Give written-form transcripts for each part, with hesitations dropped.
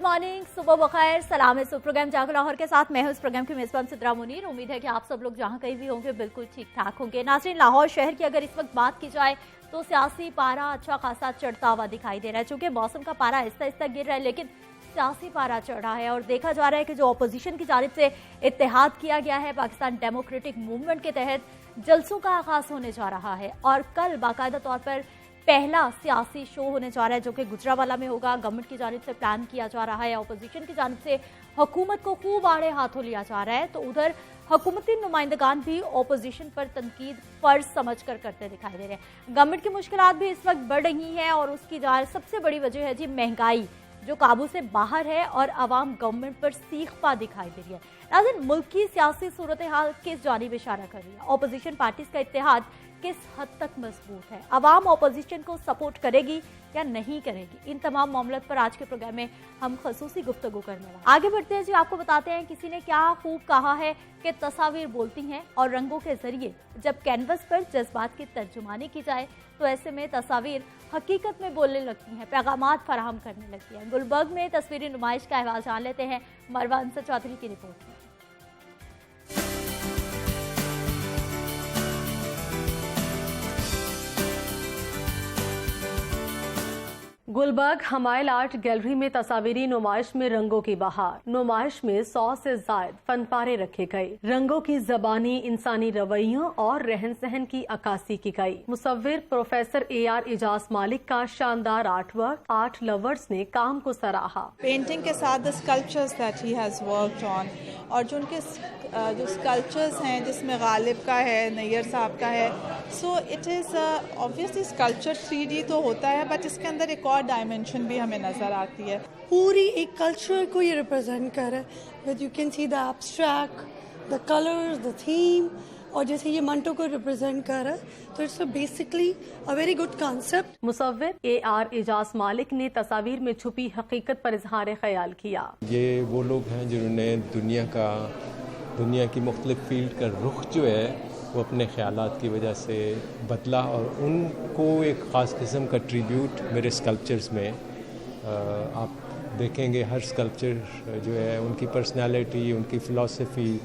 Good morning, सुबह बखैर, सलाम है। प्रोग्राम जागो लाहौर के साथ मैं हूं इस प्रोग्राम की मेजबान सिद्रा मुनीर। उम्मीद है कि आप सब लोग जहां कहीं भी होंगे बिल्कुल ठीक ठाक होंगे। नाज़रीन, लाहौर शहर की अगर इस वक्त बात की जाए तो सियासी पारा अच्छा खासा चढ़ता हुआ दिखाई दे रहा है। चूंकि मौसम का पारा आहिस्ता आहिस्ता गिर रहा है, लेकिन सियासी पारा चढ़ रहा है और देखा जा रहा है कि जो अपोजिशन की जानिब से इत्तेहाद किया गया है पाकिस्तान डेमोक्रेटिक मूवमेंट के तहत, जलसों का आगाज होने जा रहा है और कल बाकायदा तौर पर पहला सियासी शो होने जा रहा है जो कि गुजरावाला में होगा। गवर्नमेंट की जानिब से प्लान किया जा रहा है, अपोजिशन की जानिब से हुकूमत को खूब आड़े हाथों लिया जा रहा है, तो उधर हुकूमती नुमाइंदगान भी अपोजिशन पर तनकीद फर्ज समझ कर करते दिखाई दे रहे हैं। गवर्नमेंट की मुश्किलात भी इस वक्त बढ़ रही हैं और उसकी सबसे बड़ी वजह है जी महंगाई, जो काबू से बाहर है और अवाम गवर्नमेंट पर सीखपा दिखाई दे रही है। नाज़रीन, मुल्क की सियासी सूरत हाल किस जानिब इशारा कर रही है? अपोजिशन पार्टीज का इत्तेहाद किस हद तक मजबूत है? अवाम अपोजिशन को सपोर्ट करेगी या नहीं करेगी? इन तमाम मामलों पर आज के प्रोग्राम में हम खसूसी गुफ्तगू करने वाले। आगे बढ़ते हैं जी, आपको बताते हैं किसी ने क्या खूब कहा है कि तस्वीर बोलती हैं और रंगों के जरिए जब कैनवस पर जज्बात की तर्जुमानी की जाए तो ऐसे में तस्वीर हकीकत में बोलने लगती हैं, पैगामात फराहम करने लगती हैं। गुलबर्ग में तस्वीरी नुमाइश का अहवाल जान लेते हैं मरवा अंसर चौधरी की रिपोर्ट में। गुलबर्ग हमायल आर्ट गैलरी में तस्वीरी नुमाइश में रंगों की बहार। नुमाइश में 100 से ज्यादा फनपारे रखे गए। रंगों की जबानी, इंसानी रवैयों और रहन सहन की अक्कासी की गई। मुसव्विर प्रोफेसर AR इजाज मालिक का शानदार आर्ट वर्क आर्ट लवर्स ने काम को सराहा। पेंटिंग के साथ the sculptures that he has worked on, और जो उनके जो स्कल्पचर्स हैं जिसमें गालिब का है, नैयर साहब का है, so it is obviously sculpture 3D तो होता है, बट इसके अंदर एक और डायमेंशन भी हमें नज़र आती है। पूरी एक कल्चर को ये रिप्रेजेंट कर रहा है, with you can see the abstract, the colours, the theme, और जैसे ये मंटो को रिप्रेजेंट कर रहा है, तो it's basically a very good concept. मुसव्विर AR इजाज मालिक ने तस्वीर में छुपी हकीकत पर इजहार ख्याल किया। ये वो लोग हैं जिन्होंने दुनिया की मुख्तलिफ फील्ड का रुख जो है वो अपने ख्यालात की वजह से बदला, और उनको एक ख़ास किस्म का ट्रिब्यूट मेरे स्कल्पचर्स में आप देखेंगे। हर स्कल्पचर जो है उनकी पर्सनालिटी, उनकी फ़िलासफ़ी,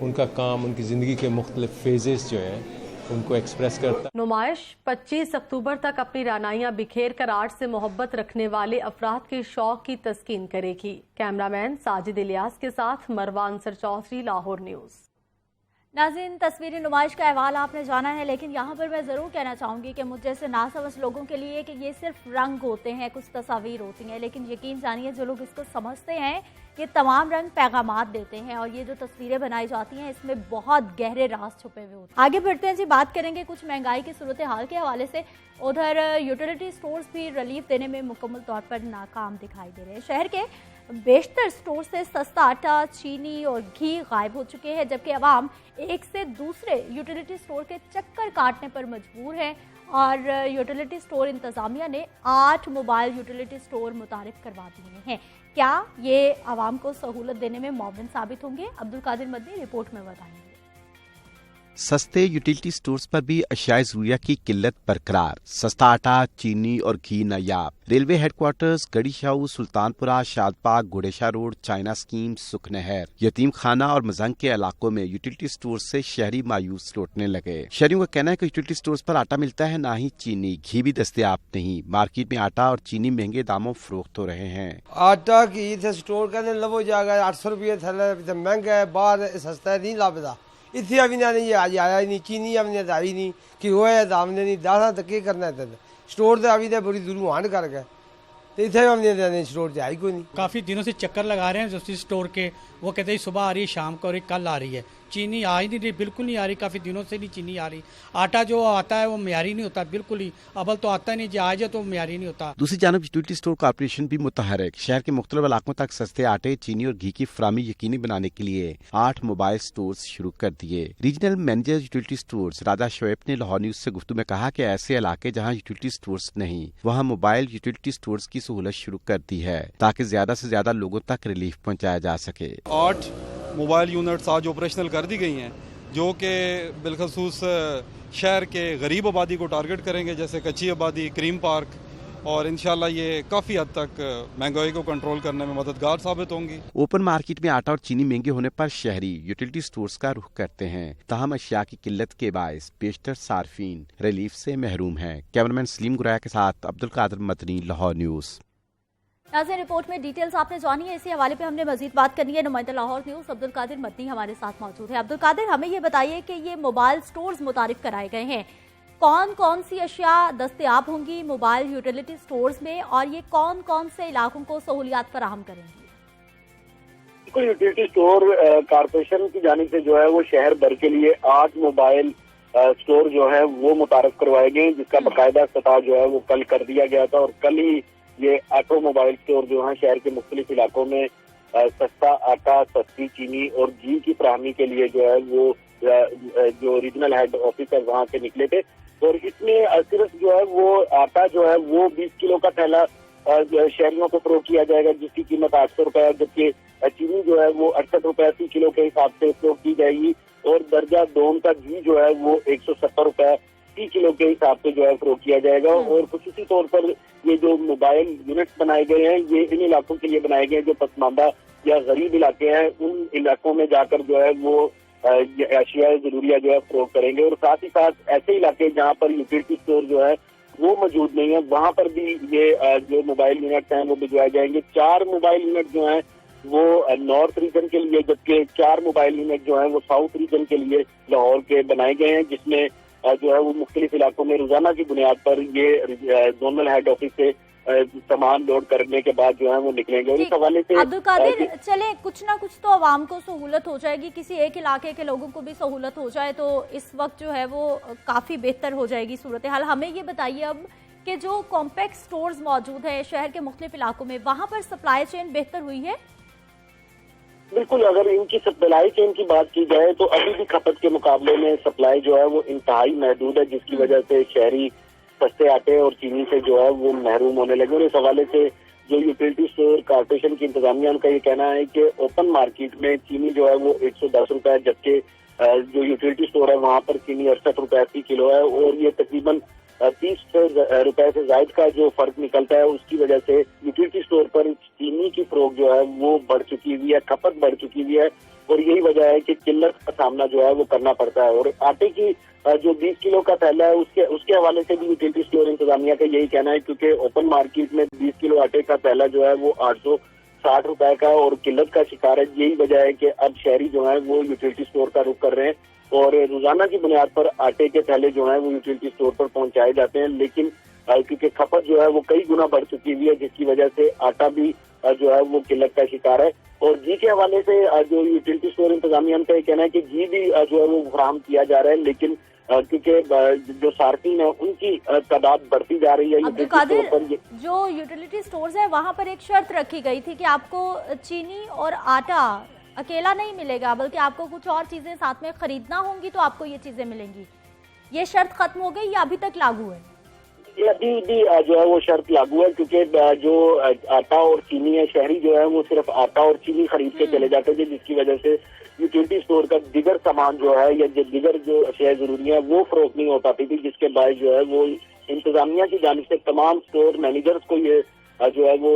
उनका काम, उनकी ज़िंदगी के मुख्तलिफ फेजेस जो हैं उनको एक्सप्रेस करता। नुमाइश 25 अक्टूबर तक अपनी रानाइयाँ बिखेर कर आर्ट से मोहब्बत रखने वाले अफराद के शौक की तस्कीन करेगी। कैमरामैन साजिद इलियास के साथ मरवा अंसर चौधरी, लाहौर न्यूज़। नाज़रीन, तस्वीरी नुमाइश का अहवाल आपने जाना है, लेकिन यहाँ पर मैं ज़रूर कहना चाहूँगी कि मुझ जैसे नासमझ लोगों के लिए कि ये सिर्फ रंग होते हैं, कुछ तस्वीर होती हैं, लेकिन यकीन जानिए जो लोग इसको समझते हैं ये तमाम रंग पैगामात देते हैं और ये जो तस्वीरें बनाई जाती हैं इसमें बहुत गहरे राज छुपे हुए होते हैं। आगे बढ़ते हैं जी, बात करेंगे कुछ महंगाई की सूरत हाल के हवाले से। उधर यूटिलिटी स्टोर्स भी रिलीफ देने में मुकम्मल तौर पर नाकाम दिखाई दे रहे हैं। शहर के बेशतर स्टोर से सस्ता आटा, चीनी और घी गायब हो चुके हैं, जबकि अवाम एक से दूसरे यूटिलिटी स्टोर के चक्कर काटने पर मजबूर है और यूटिलिटी स्टोर इंतजामिया ने 8 मोबाइल यूटिलिटी स्टोर मुतारिफ करवा दिए हैं। क्या ये आवाम को सहूलत देने में मुआविन साबित होंगे? अब्दुल कादिर मदनी रिपोर्ट में बताएंगे। सस्ते यूटिलिटी स्टोर्स पर भी अशियाए ज़रूरिया की किल्लत बरकरार। सस्ता आटा, चीनी और घी नायाब। रेलवे हेडक्वार्टर्स, गड़ी शाहू, सुल्तानपुरा, शादपाक, घोड़ेशा रोड, चाइना स्कीम, सुखनहर, यतीम खाना और मजंग के इलाकों में यूटिलिटी स्टोर से शहरी मायूस लौटने लगे। शहरियों का कहना है कि यूटिलिटी स्टोर्स पर आटा मिलता है, ना ही चीनी, घी भी दस्तयाब नहीं। मार्केट में आटा और चीनी महंगे दामों फरोख्त हो रहे हैं। आटा घी इतने स्टोर कहते लवो जाएगा 800 रुपये थले, महंगा है, बाहर सस्ता नहीं लाभदा। इतने अभी नहीं आया ही नहीं, चीनी अभी आई नहीं कि वो है दाम ने नहीं दासा तो क्या करना है स्टोर तो अभी तो बड़ी दूर हांड कर गए, तो इतने अभी स्टोर से आई कोई नहीं। काफ़ी दिनों से चक्कर लगा रहे हैं जो स्टोर के, वो कहते हैं सुबह आ रही है, शाम को और कल आ रही है। चीनी आ ही नहीं रही, बिल्कुल नहीं आ रही, काफ़ी दिनों से नहीं चीनी आ रही। आटा जो आता है वो म्यारी नहीं होता बिल्कुल ही, अबल तो आता नहीं, जो आ जाए तो म्यारी नहीं होता। दूसरी जानब यूटिलिटी स्टोर कॉर्पोरेशन भी मुतहरक। शहर के मुख्तलिफ इलाकों तक सस्ते आटे, चीनी और घी की फराहमी यकीनी बनाने के लिए 8 मोबाइल स्टोर शुरू कर दिए। रीजनल मैनेजर यूटिलिटी स्टोर राजा शोएब ने लाहौर न्यूज से गुफ्तगू में कहा कि ऐसे इलाके जहाँ यूटिलिटी स्टोर नहीं, वहाँ मोबाइल यूटिलिटी स्टोर की सहूलत शुरू कर दी है ताकि ज्यादा से ज्यादा लोगों तक रिलीफ पहुँचाया जा सके। 8 मोबाइल यूनिट्स आज ऑपरेशनल कर दी गई हैं जो कि बिलखसूस शहर के गरीब आबादी को टारगेट करेंगे, जैसे कच्ची आबादी, क्रीम पार्क, और इंशाल्लाह ये काफ़ी हद तक महंगाई को कंट्रोल करने में मददगार साबित होंगी। ओपन मार्केट में आटा और चीनी महंगे होने पर शहरी यूटिलिटी स्टोर्स का रुख करते हैं। तहम अशिया की किल्लत के बायस बेशतर सार्फिन रिलीफ से महरूम हैं। कैमरामैन सलीम गुराया के साथ अब्दुल कादिर मदनी, लाहौर न्यूज़। नाज़रीन, रिपोर्ट में डिटेल्स आपने जानी है, इसी हवाले पे हमने मजीद बात करनी है। नुमाइंदा लाहौर न्यूज़ अब्दुल कादिर मदनी हमारे साथ मौजूद है। अब्दुल कादिर, हमें ये बताइए कि ये मोबाइल स्टोर्स मुतारिफ कराए गए हैं, कौन कौन सी अशिया दस्तयाब होंगी मोबाइल यूटिलिटी स्टोर्स में, और ये कौन कौन से इलाकों को सहूलियात फराहम करेंगी? बिल्कुल, यूटिलिटी स्टोर कारपोरेशन की जानिब से जो है वो शहर भर के लिए 8 मोबाइल स्टोर जो है वो मुतारफ करवाए गए, जिसका बाकायदा इफ्तिताह जो है वो कल कर दिया गया था। और कल ही ये 8 मोबाइल स्टोर जो है शहर के मुख्तलिफ इलाकों में सस्ता आटा, सस्ती चीनी और घी की फराहमी के लिए जो है वो जो रीजनल हेड ऑफिसर वहाँ से निकले थे। और इसमें सिर्फ जो है वो आटा जो है वो 20 किलो का थैला शहरियों को फरोख्त किया जाएगा, जिसकी कीमत 800 रुपए है, जबकि चीनी जो है वो 68 रुपए फी किलो के हिसाब से फरोख्त की जाएगी। और दर्जा दोम का घी जो है वो 170 रुपए फी किलो के हिसाब से जो है फरोख्त किया जाएगा। और खुसूसी तौर पर ये जो मोबाइल यूनिट्स बनाए गए हैं ये इन इलाकों के लिए बनाए गए हैं जो पसमानदा या गरीब इलाके हैं। उन इलाकों में जाकर जो है वो अशिया जरूरिया जो है फरोख्त करेंगे। और साथ ही साथ ऐसे इलाके जहाँ पर यूटिलिटी स्टोर जो है वो मौजूद नहीं है, वहाँ पर भी ये जो मोबाइल यूनिट्स हैं वो भिजवाए जाएंगे। 4 मोबाइल यूनिट जो हैं वो नॉर्थ रीजन के लिए, जबकि 4 मोबाइल यूनिट जो हैं वो साउथ रीजन के लिए लाहौर के बनाए गए हैं, जिसमें जो है वो मुख्तलिफ इलाकों में रोजाना की बुनियाद पर ये जोनल हेड ऑफिस से सामान लोड करने के बाद जो है वो निकलेंगे। और इस हवाले से अब्दुल कादिर, चले कुछ ना कुछ तो आवाम को सहूलत हो जाएगी, किसी एक इलाके के लोगों को भी सहूलत हो जाए तो इस वक्त जो है वो काफी बेहतर हो जाएगी सूरत हाल। हमें ये बताइए अब कि जो कॉम्पैक्ट स्टोर्स मौजूद है शहर के मुख्तलिफ इलाकों में, वहाँ पर सप्लाई चेन बेहतर हुई है? बिल्कुल, अगर इनकी सप्लाई चेन की बात की जाए तो अभी भी खपत के मुकाबले में सप्लाई जो है वो इंतहाई महदूद है, जिसकी वजह से शहरी सस्ते आटे और चीनी से जो है वो महरूम होने लगे। और इस हवाले से जो यूटिलिटी स्टोर कारपोरेशन की इंतजामिया उनका ये कहना है कि ओपन मार्केट में चीनी जो है वो 110 रुपए है, जबकि जो यूटिलिटी स्टोर है वहाँ पर चीनी 68 रुपए फी किलो है। और ये तकरीबन 30 रुपए से जायद का जो फर्क निकलता है, उसकी वजह से यूटिलिटी स्टोर पर चीनी की फरोख्त जो है वो बढ़ चुकी हुई है, खपत बढ़ चुकी हुई है। और यही वजह है कि किल्लत का सामना जो है वो करना पड़ता है। और आटे की जो 20 किलो का थैला है उसके हवाले से भी यूटिलिटी स्टोर इंतजामिया का यही कहना है, क्योंकि ओपन मार्केट में 20 किलो आटे का थैला जो है वो 860 रुपए का और किल्लत का शिकार है। यही वजह है कि अब शहरी जो है वो यूटिलिटी स्टोर का रुख कर रहे हैं और रोजाना की बुनियाद पर आटे के थैले जो है वो यूटिलिटी स्टोर पर पहुंचाए जाते हैं। लेकिन क्योंकि खपत जो है वो कई गुना बढ़ चुकी हुई है, जिसकी वजह से आटा भी जो है वो किल्लत का शिकार है। और घी के हवाले से जो यूटिलिटी स्टोर इंतजामिया का कहना है कि घी भी जो है वो फराहम किया जा रहा है, लेकिन क्योंकि जो सार्फिन है उनकी तादाद बढ़ती जा रही है। अब्दुल कादिर, जो यूटिलिटी स्टोर्स है वहाँ पर एक शर्त रखी गई थी कि आपको चीनी और आटा अकेला नहीं मिलेगा, बल्कि आपको कुछ और चीजें साथ में खरीदना होंगी तो आपको ये चीजें मिलेंगी। ये शर्त खत्म हो गई या अभी तक लागू है? ये अभी भी जो है वो शर्त लागू है, क्योंकि जो आटा और चीनी है शहरी जो है वो सिर्फ आटा और चीनी खरीद के चले जाते थे, जिसकी वजह से यूटिलिटी स्टोर का दिगर सामान जो है या दिगर जो अशिया जरूरी है वो फरोख्त नहीं हो पाती थी, जिसके बाद जो है वो इंतजामिया की जानिब से तमाम स्टोर मैनेजर्स को ये जो है वो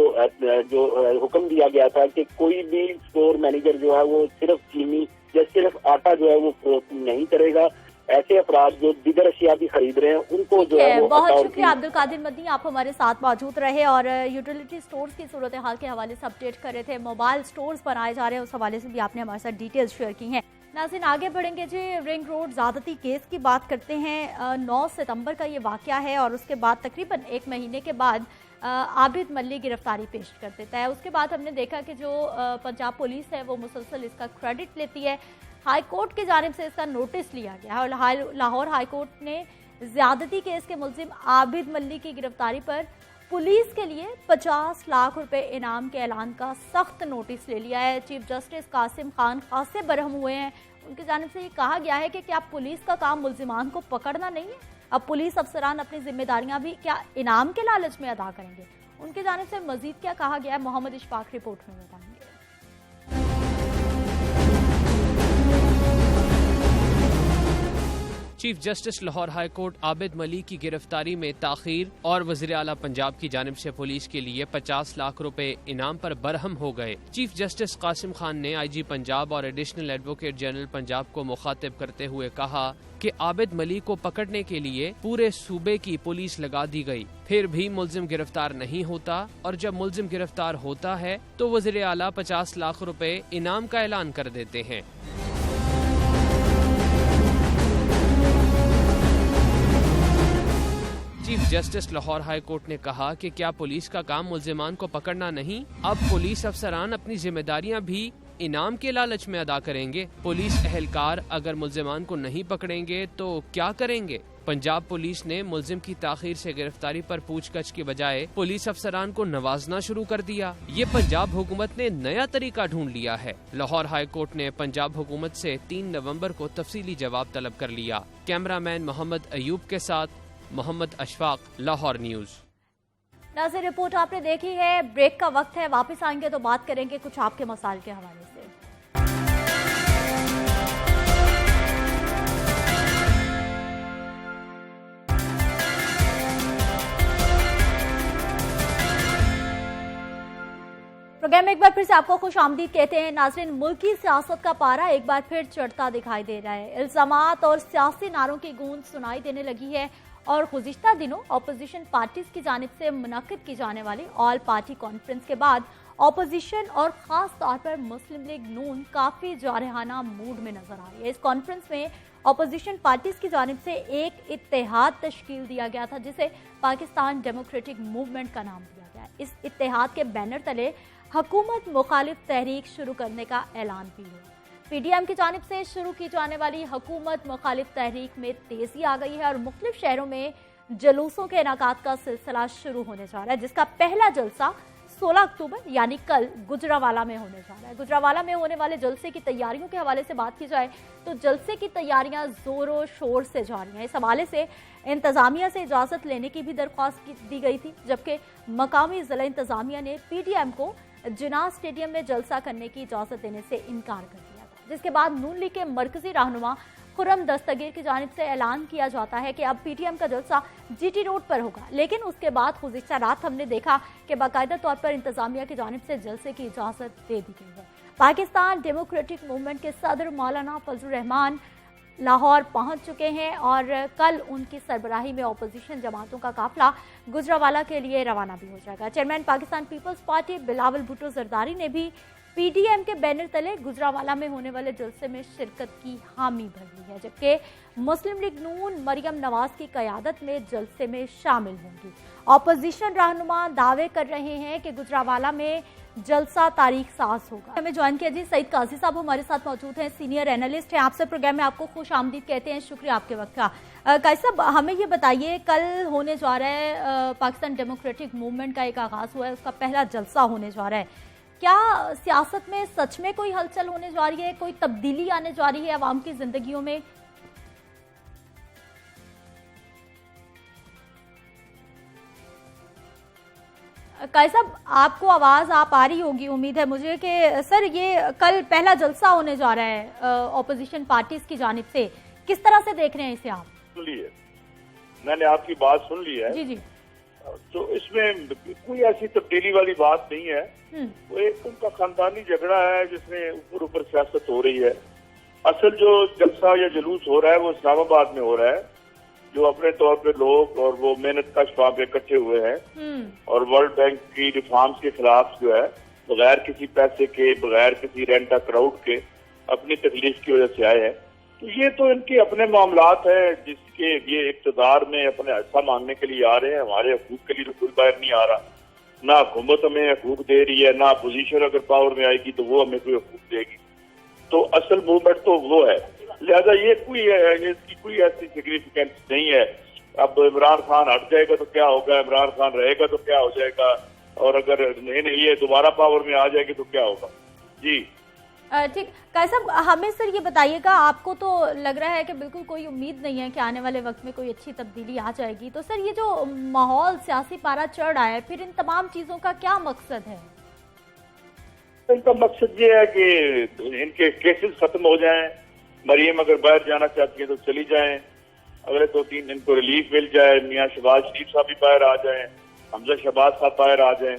जो हुक्म दिया गया था कि कोई भी स्टोर मैनेजर जो है वो सिर्फ चीनी या सिर्फ आटा जो है वो फरोख्त नहीं करेगा। ऐसे अफराद जो दिगर अशिया भी खरीद रहे हैं उनको जो है वो बहुत शुक्रिया अब्दुल कादिर मदनी, आप हमारे साथ मौजूद रहे और यूटिलिटी स्टोर्स की सूरत हाल के हवाले से अपडेट कर रहे थे। मोबाइल स्टोर्स बनाए जा रहे हैं, उस हवाले से भी आपने हमारे साथ डिटेल्स शेयर की हैं। नाज़रीन, आगे बढ़ेंगे जी, रिंग रोड ज़्यादती केस की बात करते हैं। 9 सितंबर का ये वाक़या है और उसके बाद तकरीबन 1 महीने के बाद आबिद मल्ली गिरफ्तारी पेश कर देता है। उसके बाद हमने देखा कि जो पंजाब पुलिस है वो मुसलसल इसका क्रेडिट लेती है। हाई कोर्ट की जानिब से इसका नोटिस लिया गया और लाहौर हाई कोर्ट ने ज़्यादती केस के मुलजिम आबिद मल्ली की गिरफ्तारी पर पुलिस के लिए 50 लाख रुपए इनाम के ऐलान का सख्त नोटिस ले लिया है। चीफ जस्टिस कासिम खान खासे बरहम हुए हैं। उनकी जानिब से ये कहा गया है कि क्या पुलिस का काम मुलजिमान को पकड़ना नहीं है? अब पुलिस अफसरान अपनी जिम्मेदारियां भी क्या इनाम के लालच में अदा करेंगे? उनकी जानिब से मजीद क्या कहा गया है, मोहम्मद इशफाक रिपोर्ट में बताएंगे। Chief justice Lahore high court Abid Malik کی گرفتاری میں تاخیر اور وزیر اعلیٰ پنجاب کی جانب سے پولیس کے لیے 50 لاکھ روپے انعام پر برہم ہو گئے۔ چیف جسٹس قاسم خان نے آئی جی پنجاب اور ایڈیشنل ایڈوکیٹ جنرل پنجاب کو مخاطب کرتے ہوئے کہا کہ عابد ملک کو پکڑنے کے لیے پورے صوبے کی پولیس لگا دی گئی، پھر بھی ملزم گرفتار نہیں ہوتا، اور جب ملزم گرفتار ہوتا ہے تو وزیر اعلیٰ 50 لاکھ روپے انعام کا اعلان کر دیتے ہیں۔ Chief justice Lahore high court نے کہا کہ کیا پولیس کا کام ملزمان کو پکڑنا نہیں؟ اب پولیس افسران اپنی ذمہ داریاں بھی انعام کے لالچ میں ادا کریں گے۔ پولیس اہلکار اگر ملزمان کو نہیں پکڑیں گے تو کیا کریں گے؟ پنجاب پولیس نے ملزم کی تاخیر سے گرفتاری پر پوچھ گچھ کے بجائے پولیس افسران کو نوازنا شروع کر دیا۔ یہ پنجاب حکومت نے نیا طریقہ ڈھونڈ لیا ہے۔ لاہور ہائی کورٹ نے پنجاب حکومت سے 3 نومبر کو تفصیلی جواب طلب کر لیا۔ کیمرہ مین محمد ایوب کے ساتھ محمد اشفاق، لاہور نیوز۔ ناظرین، رپورٹ آپ نے دیکھی ہے، بریک کا وقت ہے، واپس آئیں گے تو بات کریں گے کچھ آپ کے مسائل کے حوالے سے۔ پروگرام میں ایک بار پھر سے آپ کو خوش آمدید کہتے ہیں۔ ناظرین، ملکی سیاست کا پارا ایک بار پھر چڑھتا دکھائی دے رہا ہے۔ الزامات اور سیاسی نعروں کی گونج سنائی دینے لگی ہے، اور گزشتہ دنوں اپوزیشن پارٹیز کی جانب سے منعقد کی جانے والی آل پارٹی کانفرنس کے بعد اپوزیشن اور خاص طور پر مسلم لیگ نون کافی جارحانہ موڈ میں نظر آ رہی ہے۔ اس کانفرنس میں اپوزیشن پارٹیز کی جانب سے ایک اتحاد تشکیل دیا گیا تھا جسے پاکستان ڈیموکریٹک موومنٹ کا نام دیا گیا ہے۔ اس اتحاد کے بینر تلے حکومت مخالف تحریک شروع کرنے کا اعلان بھی ہوا۔ پی ڈی ایم کی جانب سے شروع کی جانے والی حکومت مخالف تحریک میں تیزی آ گئی ہے اور مختلف شہروں میں جلوسوں کے انعقاد کا سلسلہ شروع ہونے جا رہا ہے، جس کا پہلا جلسہ 16 اکتوبر یعنی کل گجرانوالہ میں ہونے جا رہا ہے۔ گجرانوالہ میں ہونے والے جلسے کی تیاریوں کے حوالے سے بات کی جائے تو جلسے کی تیاریاں زور و شور سے جاری ہیں۔ اس حوالے سے انتظامیہ سے اجازت لینے کی بھی درخواست دی گئی تھی، جبکہ مقامی ضلع انتظامیہ نے پی ڈی ایم کو جناح اسٹیڈیم میں جلسہ کرنے کی اجازت دینے سے انکار کر دیا تھا، جس کے بعد نون لیگ کے مرکزی رہنما خرم دستگیر کی جانب سے اعلان کیا جاتا ہے کہ اب پی ٹی ایم کا جلسہ جی ٹی روڈ پر ہوگا، لیکن اس کے بعد گزشتہ رات ہم نے دیکھا کہ باقاعدہ طور پر انتظامیہ کی جانب سے جلسے کی اجازت دے دی گئی ہے۔ پاکستان ڈیموکریٹک موومنٹ کے صدر مولانا فضل الرحمان لاہور پہنچ چکے ہیں اور کل ان کی سربراہی میں اپوزیشن جماعتوں کا قافلہ گجرانوالہ کے لیے روانہ بھی ہو جائے گا۔ Chairman Pakistan Peoples Party Bilawal Bhutto Zardari نے بھی پی ڈی ایم کے بینر تلے گجرانوالہ میں ہونے والے جلسے میں شرکت کی حامی بھر لی ہے، جبکہ مسلم لیگ نون مریم نواز کی قیادت میں جلسے میں شامل ہوں گی۔ اپوزیشن رہنما دعوے کر رہے ہیں کہ گجرانوالہ میں جلسہ تاریخ ساز ہوگا۔ ہمیں جوائن کیا جی سعید قاضی صاحب ہمارے ساتھ موجود ہیں، سینئر اینالسٹ ہیں، آپ سے پروگرام میں آپ کو خوش آمدید کہتے ہیں، شکریہ آپ کے وقت کا۔ قاضی صاحب ہمیں یہ بتائیے، کل ہونے جا رہا ہے پاکستان ڈیموکریٹک موومنٹ کا ایک آغاز ہوا ہے، اس کا پہلا جلسہ ہونے جا رہا ہے، کیا سیاست میں سچ میں کوئی ہلچل ہونے جا رہی ہے، کوئی تبدیلی آنے جا رہی ہے عوام کی زندگیوں میں؟ قاضی صاحب آپ کو آواز آپ آ رہی ہوگی، امید ہے مجھے کہ سر یہ کل پہلا جلسہ ہونے جا رہا ہے اپوزیشن پارٹیز کی جانب سے، کس طرح سے دیکھ رہے ہیں اسے آپ؟ سن لی ہے، میں نے آپ کی بات سن لی ہے، جی جی، تو اس میں کوئی ایسی تبدیلی والی بات نہیں ہے، وہ ایک ان کا خاندانی جھگڑا ہے جس میں اوپر سیاست ہو رہی ہے۔ اصل جو جلسہ یا جلوس ہو رہا ہے وہ اسلام آباد میں ہو رہا ہے، جو اپنے طور پہ لوگ اور وہ محنت کش وہاں پہ اکٹھے ہوئے ہیں اور ورلڈ بینک کی ریفارمز کے خلاف جو ہے بغیر کسی پیسے کے، بغیر کسی رینٹ کراؤڈ کے اپنی تکلیف کی وجہ سے آئے ہیں۔ تو یہ تو ان کے اپنے معاملات ہیں جس کے یہ اقتدار میں اپنے حصہ مانگنے کے لیے آ رہے ہیں، ہمارے حقوق کے لیے تو کوئی باہر نہیں آ رہا، نہ حکومت ہمیں حقوق دے رہی ہے، نہ اپوزیشن اگر پاور میں آئے گی تو وہ ہمیں کوئی حقوق دے گی، تو اصل موومنٹ تو وہ ہے، لہذا یہ اس کی کوئی ایسی سگنیفیکینس نہیں ہے۔ اب عمران خان ہٹ جائے گا تو کیا ہوگا، عمران خان رہے گا تو کیا ہو جائے گا، اور اگر نہیں یہ دوبارہ پاور میں آ جائے گی تو کیا ہوگا۔ جی ٹھیک، قاضی صاحب ہمیں سر یہ بتائیے گا، آپ کو تو لگ رہا ہے کہ بالکل کوئی امید نہیں ہے کہ آنے والے وقت میں کوئی اچھی تبدیلی آ جائے گی، تو سر یہ جو ماحول سیاسی پارا چڑھ رہا ہے پھر ان تمام چیزوں کا کیا مقصد ہے؟ ان کا مقصد یہ ہے کہ ان کے کیسز ختم ہو جائیں، مریم اگر باہر جانا چاہتی ہیں تو چلی جائیں، अगले 2-3 दिन को रिलीफ मिल जाए, मियाँ शहबाज शरीफ साहब भी बाहर आ जाएं, हमजा शहबाज साहब बाहर आ जाएं,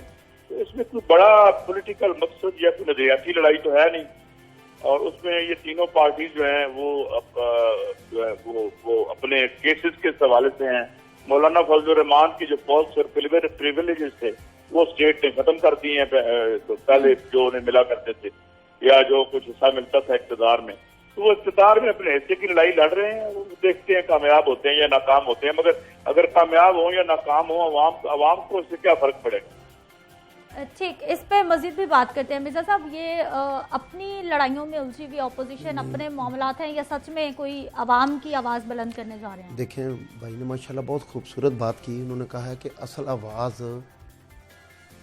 तो इसमें कोई बड़ा पॉलिटिकल मकसद या कोई नजरियाती लड़ाई तो है नहीं। और उसमें ये तीनों पार्टीज जो हैं वो अपने केसेस के हवाले से हैं। मौलाना फजलुर रहमान की जो पोस्ट और प्रिविलेजेस थे वो स्टेट ने खत्म कर दिए हैं, तो पहले जो उन्हें मिला करते थे या जो कुछ हिस्सा मिलता था इक़्तिदार में, तो वो इक़्तिदार में अपने हिस्से की लड़ाई लड़ रहे हैं। वो देखते हैं कामयाब होते हैं या नाकाम होते हैं, मगर अगर कामयाब हो या नाकाम हो अवाम को इससे क्या फर्क पड़ेगा। ठीक, इस पे मजीद भी बात करते हैं। मिर्जा साहब, ये अपनी लड़ाइयों में उलझी हुई ऑपोजिशन अपने मामलात हैं या सच में कोई अवाम की आवाज़ बुलंद करने जा रहे हैं? देखें, भाई ने माशाल्लाह बहुत खूबसूरत बात की। उन्होंने कहा है कि असल आवाज़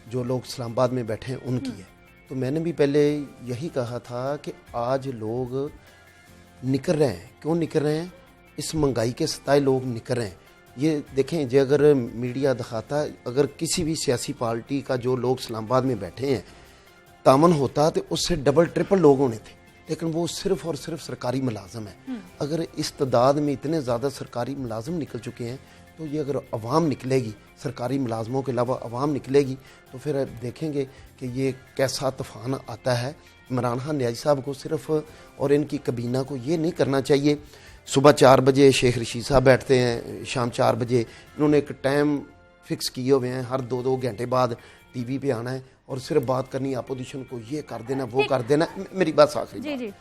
जो लोग इस्लामाबाद में बैठे हैं उनकी है। तो मैंने भी पहले यही कहा था कि आज लोग निकल रहे हैं। क्यों निकल रहे हैं? इस महंगाई के सताए लोग निकल रहे हैं। ये देखें, जो अगर मीडिया दिखाता, अगर किसी भी सियासी पार्टी का जो लोग इस्लामाबाद में बैठे हैं तामन होता तो उससे डबल ट्रिपल लोग होने थे, लेकिन वो सिर्फ और सिर्फ सरकारी मुलाजम है। अगर इस तादाद में इतने ज़्यादा सरकारी मुलाजम निकल चुके हैं, तो ये अगर अवाम निकलेगी, सरकारी मुलाजमों के अलावा अवाम निकलेगी, तो फिर देखेंगे कि ये कैसा तूफान आता है। इमरान खान न्याजी साहब को सिर्फ और इनकी कबीना को ये नहीं करना चाहिए। सुबह 4 बजे शेख रशीद साहब बैठते हैं, शाम 4 बजे इन्होंने एक टाइम फिक्स किए हुए हैं, हर 2-2 घंटे बाद टीवी पे आना है और सिर्फ बात करनी है अपोजिशन को, ये कर देना वो कर देना। मेरी बात आखिरी बात,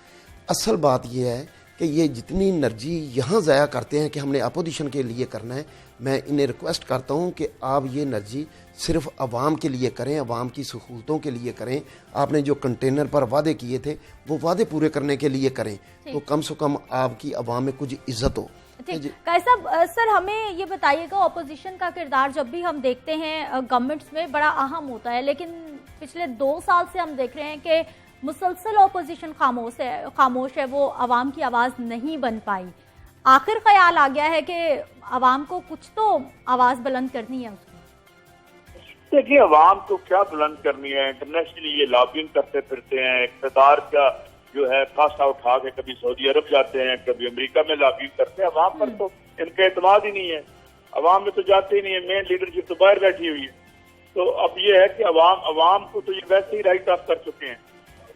असल बात ये है कि ये जितनी एनर्जी यहाँ ज़ाया करते हैं कि हमने अपोजिशन के लिए करना है, मैं इन्हें रिक्वेस्ट करता हूँ कि आप ये एनर्जी सिर्फ अवाम के लिए करें, अवाम की सहूलतों के लिए करें। आपने जो कंटेनर पर वादे किए थे वो वादे पूरे करने के लिए करें, तो कम से कम आपकी अवाम में कुछ इज्जत हो। कैसा सर, हमें ये बताइएगा, ऑपोजिशन का किरदार जब भी हम देखते हैं गवर्नमेंट्स में बड़ा अहम होता है, लेकिन पिछले 2 साल से हम देख रहे हैं कि मुसलसल ऑपोजिशन खामोश है, वो अवाम की आवाज़ नहीं बन पाई। आखिर ख्याल आ गया है कि अवाम को कुछ तो आवाज़ बुलंद करनी है उसकी। देखिए, अवाम को क्या बुलंद करनी है, इंटरनेशनली ये लॉबिंग करते फिरते हैं, इक़्तिदार का जो है कास्ता उठा के कभी सऊदी अरब जाते हैं, कभी अमेरिका में लॉबिंग करते हैं। अवाम पर तो इनका एतमाद ही नहीं है, अवाम में तो जाते ही नहीं है, मेन लीडरशिप तो बाहर बैठी हुई है। तो अब ये है कि अवाम को तो ये वैसे ही राइट ऑफ कर चुके हैं।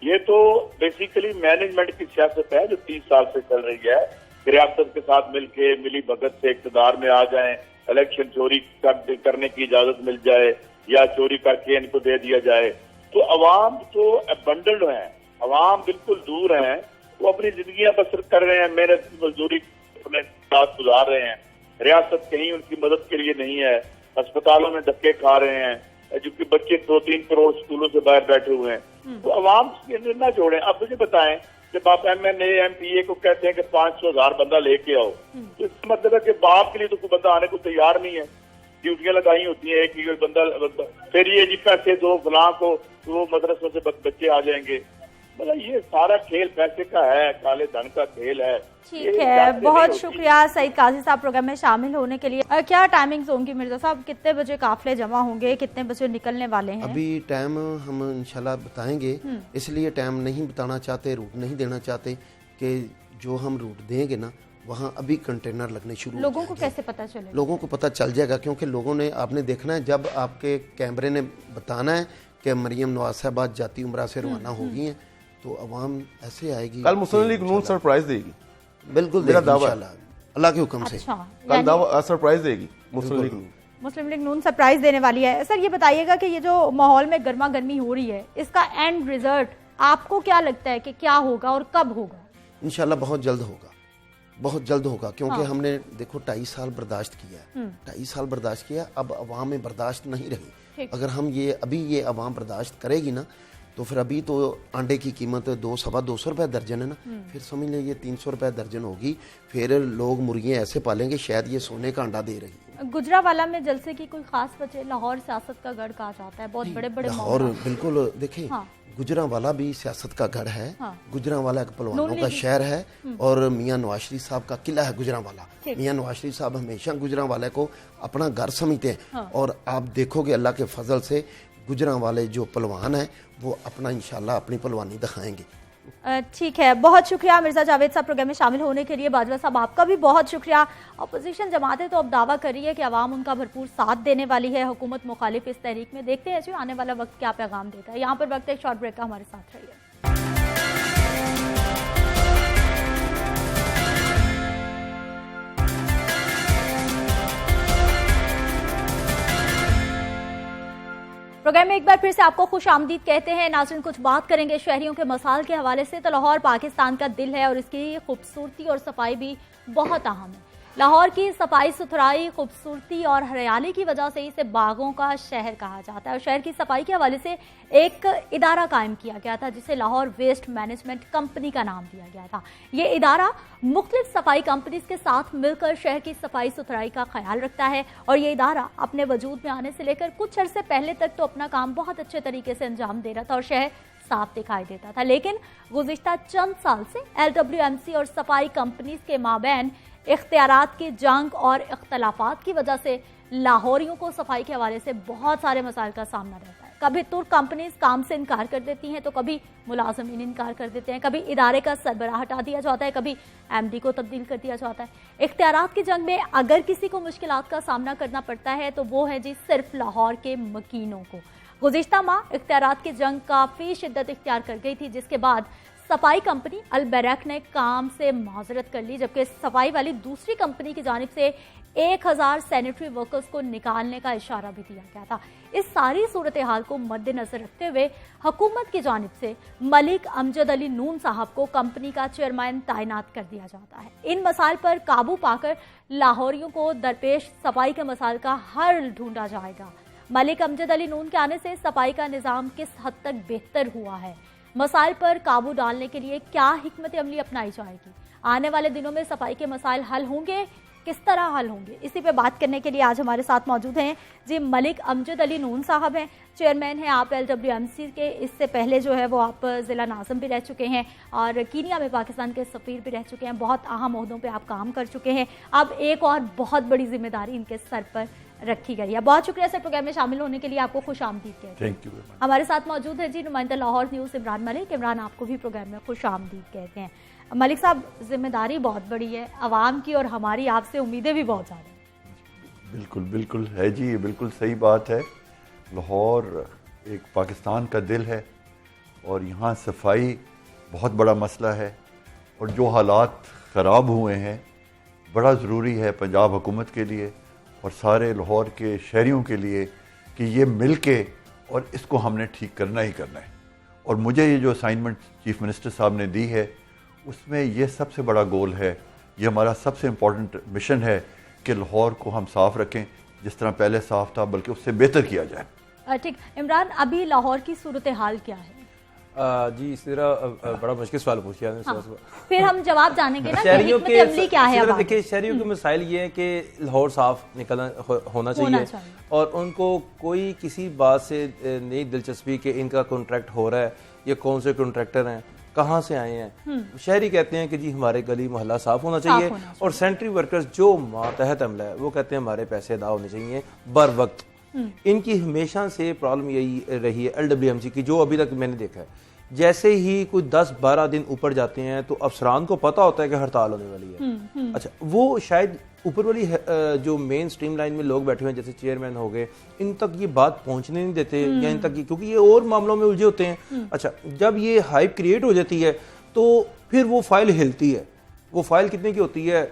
ये तो बेसिकली मैनेजमेंट की सियासत है जो 30 साल से चल रही है। रियासत के साथ मिलके मिली भगत से इक़्तिदार में आ जाएं, इलेक्शन चोरी करने की इजाजत मिल जाए या चोरी करके इनको दे दिया जाए, तो अवाम तो अबंडल्ड है, अवाम बिल्कुल दूर हैं, वो अपनी जिंदगियां बसर कर रहे हैं, मेहनत मजदूरी अपने साथ गुजार रहे हैं। रियासत कहीं उनकी मदद के लिए नहीं है, अस्पतालों में धक्के खा रहे हैं, क्योंकि बच्चे 2-3 करोड़ स्कूलों से बाहर बैठे हुए हैं। तो अवाम के अंदर ना जोड़ें। अब मुझे बताएं, जब आप MNA MPA को कहते हैं कि 500,000 बंदा लेके आओ, तो इसका मतलब है कि बाप के लिए तो कोई बंदा आने को तैयार नहीं है। ड्यूटियां लगाई होती है कि बंदा, फिर ये जी पैसे दो फलां को, तो वो मदरसों से बच्चे आ जाएंगे। मतलब ये सारा खेल पैसे का है, काले धन का खेल है। ठीक है, बहुत शुक्रिया सईद काजी साहब प्रोग्राम में शामिल होने के लिए। क्या टाइमिंग्स होंगी मिर्जा साहब, कितने बजे काफिले जमा होंगे, कितने बजे निकलने वाले हैं? अभी टाइम हम इंशाल्लाह बताएंगे, इसलिए टाइम नहीं बताना चाहते, रूट नहीं देना चाहते कि जो हम रूट देंगे ना वहाँ अभी कंटेनर लगने शुरू। लोगों को कैसे पता चलेगा? लोगों को पता चल जाएगा, क्योंकि लोगों ने, आपने देखना है, जब आपके कैमरे ने बताना है कि मरियम नवाज साहब जाती उम्रा से रवाना हो गई हैं, तो अवाम ऐसे आएगी। कल मुस्लिम लीग नून सरप्राइज देगी, बिल्कुल मेरा दावा, अल्लाह के हुक्म से कल दावा सरप्राइज देगी मुस्लिम लीग नून। मुस्लिम लीग नून सरप्राइज देने वाली है। सर ये बताइएगा कि ये जो माहौल में गर्मा गर्मी हो रही है, इसका एंड रिजल्ट आपको क्या लगता है कि क्या होगा और कब होगा? इंशाल्लाह बहुत जल्द होगा, बहुत जल्द होगा, क्योंकि हमने देखो 2.5 साल बर्दाश्त किया है, 2.5 साल बर्दाश्त किया, अब अवाम में बर्दाश्त नहीं रही। अगर हम ये अवाम बर्दाश्त करेगी ना, तो फिर अभी तो अंडे की कीमत 200-250 रुपये दर्जन है ना, फिर समझ लीजिए 300 रुपये दर्जन होगी। फिर लोग मुर्गियाँ ऐसे पालेंगे शायद ये सोने का अंडा दे रही है। गुजरावाला में जलसे की कोई खास वजह? लाहौर सियासत का गढ़ कहा जाता है, बहुत बड़े बड़े लाहौर बिल्कुल देखें, गुजरावाला भी सियासत का गढ़ है, गुजरावाला एक पहलवानों का शहर है, और मियाँ नवाज शरीफ साहब का किला है गुजरावाला। मियाँ नवाज शरीफ साहब हमेशा गुजरावाला को अपना घर समझते हैं, और आप देखोगे अल्लाह के फजल से गुजरावाले जो पहलवान हैं वो अपना इंशाल्लाह अपनी पहलवानी दिखाएंगे। ठीक है, बहुत शुक्रिया मिर्जा जावेद साहब प्रोग्राम में शामिल होने के लिए। बाजवा साहब आपका भी बहुत शुक्रिया। अपोजिशन जमातें तो अब दावा कर रही है कि अवाम उनका भरपूर साथ देने वाली है हुकूमत मुखालिफ इस तहरीक में। देखते हैं जो आने वाला वक्त क्या पैगाम देता है। यहाँ पर वक्त एक शॉर्ट ब्रेक का, हमारे साथ रहिए। प्रोग्राम में एक बार फिर से आपको खुश आमदीद कहते हैं। नाज़रीन, कुछ बात करेंगे शहरियों के मसाइल के हवाले से। तो लाहौर पाकिस्तान का दिल है और इसकी खूबसूरती और सफाई भी बहुत अहम है। लाहौर की सफाई सुथराई, खूबसूरती और हरियाली की वजह से इसे बागों का शहर कहा जाता है। और शहर की सफाई के हवाले से एक इदारा कायम किया गया था जिसे लाहौर वेस्ट मैनेजमेंट कंपनी का नाम दिया गया था। ये इदारा मुख्तलिफ सफाई कंपनीज के साथ मिलकर शहर की सफाई सुथराई का ख्याल रखता है। और ये इदारा अपने वजूद में आने से लेकर कुछ अरसे पहले तक तो अपना काम बहुत अच्छे तरीके से अंजाम दे रहा था और शहर साफ दिखाई देता था। लेकिन गुज़िश्ता चंद साल से LWMC और सफाई कंपनीज के माबैन इख्तियारात की जंग और इख्तलाफात की वजह से लाहौरियों को सफाई के हवाले से बहुत सारे मसाइल का सामना रहता है। कभी तुर्क कंपनीज काम से इनकार कर देती हैं तो कभी मुलाजमीन इनकार कर देते हैं, कभी इदारे का सरबराह हटा दिया जाता है, कभी MD को तब्दील कर दिया जाता है। इख्तियारात की जंग में अगर किसी को मुश्किलात का सामना करना पड़ता है तो वो है जी सिर्फ लाहौर के मकीनों को। गुज़िश्ता माह इख्तियारात की जंग काफ़ी शिद्दत इख्तियार कर गई थी, जिसके बाद सफाई कंपनी अल-बरक ने काम से माजरत कर ली, जबकि सफाई वाली दूसरी कंपनी की जानिब से 1000 सैनिटरी वर्कर्स को निकालने का इशारा भी दिया गया था। इस सारी सूरत हाल को मद्देनजर रखते हुए हुकूमत की जानिब से मलिक अमजद अली नून साहब को कंपनी का चेयरमैन तैनात कर दिया जाता है। इन मसाइल पर काबू पाकर लाहौरियों को दरपेश सफाई के मसाइल का हल ढूंढा जाएगा। मलिक अमजद अली नून के आने से सफाई का निज़ाम किस हद तक बेहतर हुआ है, मसाइल पर काबू डालने के लिए क्या हिकमत अमली अपनाई जाएगी, आने वाले दिनों में सफाई के मसाइल हल होंगे, किस तरह हल होंगे, इसी पे बात करने के लिए आज हमारे साथ मौजूद हैं जी मलिक अमजद अली नून साहब हैं, चेयरमैन हैं आप LWMC के। इससे पहले जो है वो आप ज़िला नाज़िम भी रह चुके हैं और कीनिया में पाकिस्तान के सफ़ीर भी रह चुके हैं। बहुत अहम ओहदों पे आप काम कर चुके हैं। अब एक और बहुत बड़ी जिम्मेदारी इनके सर पर रखी गई है। बहुत शुक्रिया सर प्रोग्राम में शामिल होने के लिए, आपको खुश आमदीद कहते हैं। Thank you. हमारे साथ मौजूद है जी नुमाइंदा लाहौर न्यूज़ इमरान मलिक। इमरान, आपको भी प्रोग्राम में खुश आमदीद कहते हैं। मलिक साहब, जिम्मेदारी बहुत बड़ी है, आवाम की और हमारी आपसे उम्मीदें भी बहुत ज़्यादा हैं। बिल्कुल बिल्कुल है जी, ये बिल्कुल सही बात है। लाहौर एक पाकिस्तान का दिल है और यहाँ सफाई बहुत बड़ा मसला है और जो हालात ख़राब हुए हैं बड़ा ज़रूरी है पंजाब हुकूमत के लिए और सारे लाहौर के शहरियों के लिए कि ये मिल के और इसको हमने ठीक करना ही करना है। और मुझे ये जो असाइनमेंट चीफ मिनिस्टर साहब ने दी है उसमें ये सबसे बड़ा गोल है, ये हमारा सबसे इम्पॉर्टेंट मिशन है कि लाहौर को हम साफ़ रखें, जिस तरह पहले साफ़ था बल्कि उससे बेहतर किया जाए। ठीक इमरान, अभी लाहौर की सूरत हाल क्या है? जी इस तरह बड़ा मुश्किल सवाल पूछ लिया। हाँ, फिर हम जवाब जानेंगे ना शहरियों के अमली क्या है। देखिए शहरियों के मसाइल ये है कि लाहौर साफ निकलना होना चाहिए और उनको कोई किसी बात से नहीं दिलचस्पी कि इनका कॉन्ट्रैक्ट हो रहा है, ये कौन से कॉन्ट्रैक्टर हैं, कहाँ से आए हैं। शहरी कहते हैं कि जी हमारे गली मोहल्ला साफ होना चाहिए और सैनिटरी वर्कर्स जो मातहत अमला है वो कहते हैं हमारे पैसे अदा होने चाहिए बर वक्त। इनकी हमेशा से प्रॉब्लम यही रही है LWMC की, जो अभी तक मैंने देखा है। जैसे ही कोई 10-12 दिन ऊपर जाते हैं तो अफसरान को पता होता है कि हड़ताल होने वाली है। अच्छा, वो शायद ऊपर वाली जो मेन स्ट्रीम लाइन में लोग बैठे हुए हैं जैसे चेयरमैन हो गए, इन तक ये बात पहुंचने नहीं देते या इन तक क्योंकि ये और मामलों में उलझे होते हैं। अच्छा, जब ये हाइप क्रिएट हो जाती है तो फिर वो फाइल हिलती है। वो फाइल कितने की होती है?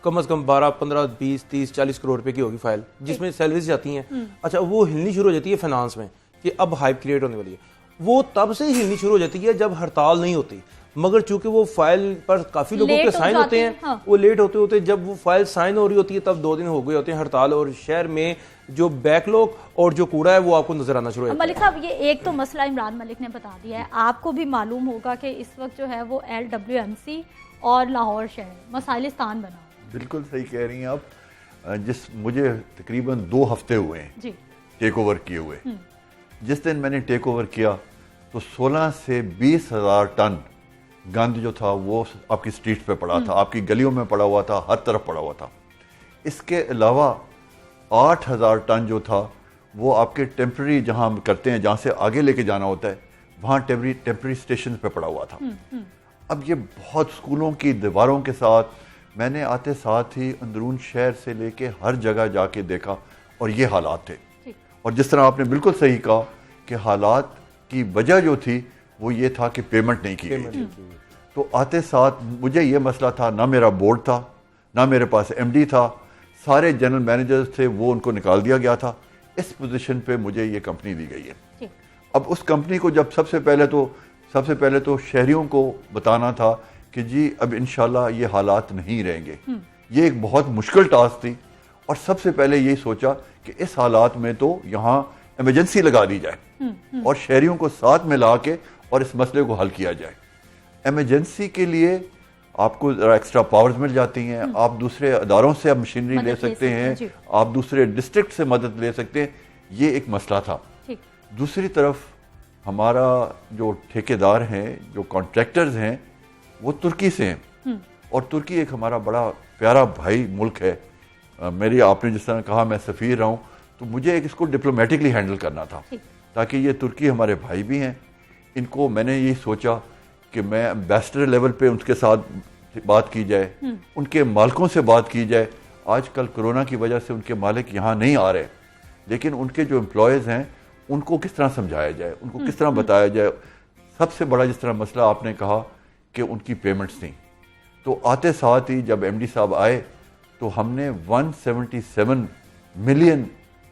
कम से कम 12, 15, 20, 30, 40 करोड़ रुपए की होगी फाइल, जिसमें सैलरीज जाती हैं। अच्छा, वो हिलनी शुरू हो जाती है फाइनेंस में कि अब हाइप क्रिएट होने वाली है। वो तब से हिलनी शुरू हो जाती है जब हड़ताल नहीं होती, मगर चूंकि वो फाइल पर काफी लोगों के साइन होते हैं। हाँ। वो लेट होते होते जब वो फाइल साइन हो रही होती है तब 2 दिन हो गए होते हैं हड़ताल, और शहर में जो बैकलॉग और जो कूड़ा है वो आपको नजर आना शुरू हो जाता है। मलिक साहब, ये एक तो मसला इमरान मलिक ने बता दिया है, आपको भी मालूम होगा कि इस वक्त जो है वो LWMC और लाहौर शहर मसाइलिस्तान बना। बिल्कुल सही कह रही हैं आप। मुझे तकरीबन 2 हफ्ते हुए हैं टेक ओवर किए हुए। जिस दिन मैंने टेक ओवर किया तो 16 से 20 हज़ार टन गंद जो था वो आपकी स्ट्रीट पे पड़ा था, आपकी गलियों में पड़ा हुआ था, हर तरफ पड़ा हुआ था। इसके अलावा 8,000 टन जो था वो आपके टेम्प्रेरी जहाँ हम करते हैं, जहाँ से आगे लेके जाना होता है, وہاں ٹیمپرری اسٹیشن پہ پڑا ہوا تھا. اب یہ بہت اسکولوں کی دیواروں کے ساتھ میں نے آتے ساتھ ہی اندرون شہر سے لے کے ہر جگہ جا کے دیکھا اور یہ حالات تھے. اور جس طرح آپ نے بالکل صحیح کہا کہ حالات کی وجہ جو تھی وہ یہ تھا کہ پیمنٹ نہیں کی گئی. تو آتے ساتھ مجھے یہ مسئلہ تھا, نہ میرا بورڈ تھا, نہ میرے پاس ایم ڈی تھا, سارے جنرل مینیجرز تھے, وہ ان کو نکال دیا گیا تھا. اس پوزیشن پہ مجھے یہ کمپنی دی گئی ہے. اب اس کمپنی کو جب سب سے پہلے تو شہریوں کو بتانا تھا کہ جی اب انشاءاللہ یہ حالات نہیں رہیں گے. یہ ایک بہت مشکل ٹاسک تھی, اور سب سے پہلے یہی سوچا کہ اس حالات میں تو یہاں ایمرجنسی لگا دی جائے اور شہریوں کو ساتھ میں لا کے اور اس مسئلے کو حل کیا جائے. ایمرجنسی کے لیے آپ کو ایکسٹرا پاورز مل جاتی ہیں, آپ دوسرے اداروں سے مشینری لے سکتے ہیں, آپ دوسرے ڈسٹرکٹ سے مدد لے سکتے ہیں. یہ ایک مسئلہ تھا. دوسری طرف ہمارا جو ٹھیکیدار ہیں, جو کانٹریکٹرز ہیں, وہ ترکی سے ہیں, اور ترکی ایک ہمارا بڑا پیارا بھائی ملک ہے. میری آپ نے جس طرح کہا میں سفیر رہا ہوں, تو مجھے اس کو ڈپلومیٹکلی ہینڈل کرنا تھا, تاکہ یہ ترکی ہمارے بھائی بھی ہیں. ان کو میں نے یہی سوچا کہ میں ایمبیسڈر لیول پہ ان کے ساتھ بات کی جائے, ان کے مالکوں سے بات کی جائے. آج کل کرونا کی وجہ سے ان کے مالک یہاں نہیں آ رہے, لیکن ان کے جو امپلائیز ہیں ان کو کس طرح سمجھایا جائے, ان کو کس طرح بتایا جائے. سب سے بڑا جس طرح مسئلہ آپ نے کہا کہ ان کی پیمنٹس تھیں, تو آتے ساتھ ہی جب ایم ڈی صاحب آئے تو ہم نے 177 ملین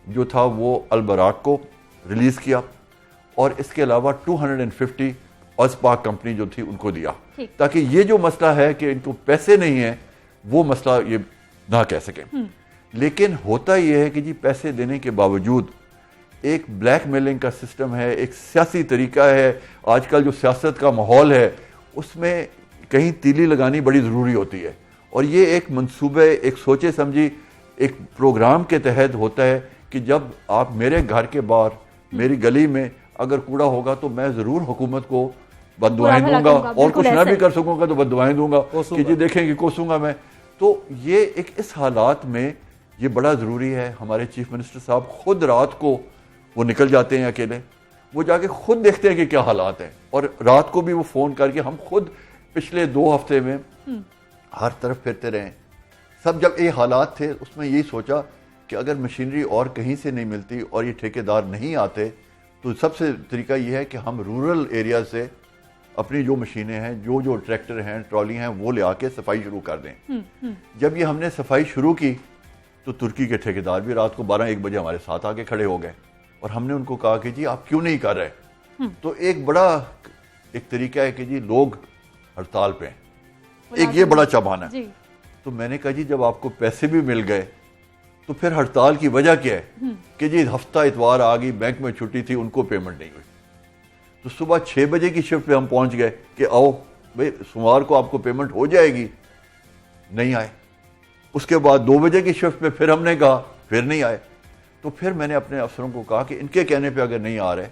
جو تھا وہ البراق کو ریلیز کیا, اور اس کے علاوہ 250 ازپاک کمپنی جو تھی ان کو دیا, تاکہ یہ جو مسئلہ ہے کہ ان کو پیسے نہیں ہیں وہ مسئلہ یہ نہ کہہ سکیں. لیکن ہوتا یہ ہے کہ جی پیسے دینے کے باوجود ایک بلیک میلنگ کا سسٹم ہے, ایک سیاسی طریقہ ہے. آج کل جو سیاست کا ماحول ہے اس میں کہیں تیلی لگانی بڑی ضروری ہوتی ہے, اور یہ ایک منصوبے, ایک سوچے سمجھی ایک پروگرام کے تحت ہوتا ہے کہ جب آپ میرے گھر کے باہر میری گلی میں اگر کوڑا ہوگا تو میں ضرور حکومت کو بددعائیں دوں گا, اور کچھ نہ بھی کر سکوں گا تو بددعائیں دوں گا کہ جی دیکھیں کہ کوسوں گا میں. تو یہ ایک اس حالات میں یہ بڑا ضروری ہے. ہمارے چیف منسٹر صاحب خود رات کو وہ نکل جاتے ہیں اکیلے, وہ جا کے خود دیکھتے ہیں کہ کیا حالات ہیں, اور رات کو بھی وہ فون کر کے, ہم خود پچھلے 2 ہفتے میں ہر طرف پھرتے رہے. سب جب یہ حالات تھے اس میں یہی سوچا کہ اگر مشینری اور کہیں سے نہیں ملتی اور یہ ٹھیکیدار نہیں آتے تو سب سے طریقہ یہ ہے کہ ہم رورل ایریا سے اپنی جو مشینیں ہیں, جو ٹریکٹر ہیں, ٹرالی ہیں, وہ لے آ کے صفائی شروع کر دیں. جب یہ ہم نے صفائی شروع کی تو ترکی کے ٹھیکیدار بھی رات کو 12-1 بجے ہمارے ساتھ آ کے کھڑے ہو گئے, اور ہم نے ان کو کہا کہ جی آپ کیوں نہیں کر رہے. تو ایک بڑا ایک طریقہ ہے کہ جی لوگ ہڑتال پہ ہیں, ایک یہ بڑا چبانا ہے. تو میں نے کہا جی جب آپ کو پیسے بھی مل گئے تو پھر ہڑتال کی وجہ کیا ہے کہ جی ہفتہ اتوار آ گئی, بینک میں چھٹی تھی, ان کو پیمنٹ نہیں ہوئی. تو صبح 6 بجے کی شفٹ پہ ہم پہنچ گئے کہ آؤ بھائی سوموار کو آپ کو پیمنٹ ہو جائے گی, نہیں آئے. اس کے بعد 2 بجے کی شفٹ پہ پھر ہم نے کہا, پھر نہیں آئے. تو پھر میں نے اپنے افسروں کو کہا کہ ان کے کہنے پہ اگر نہیں آ رہے,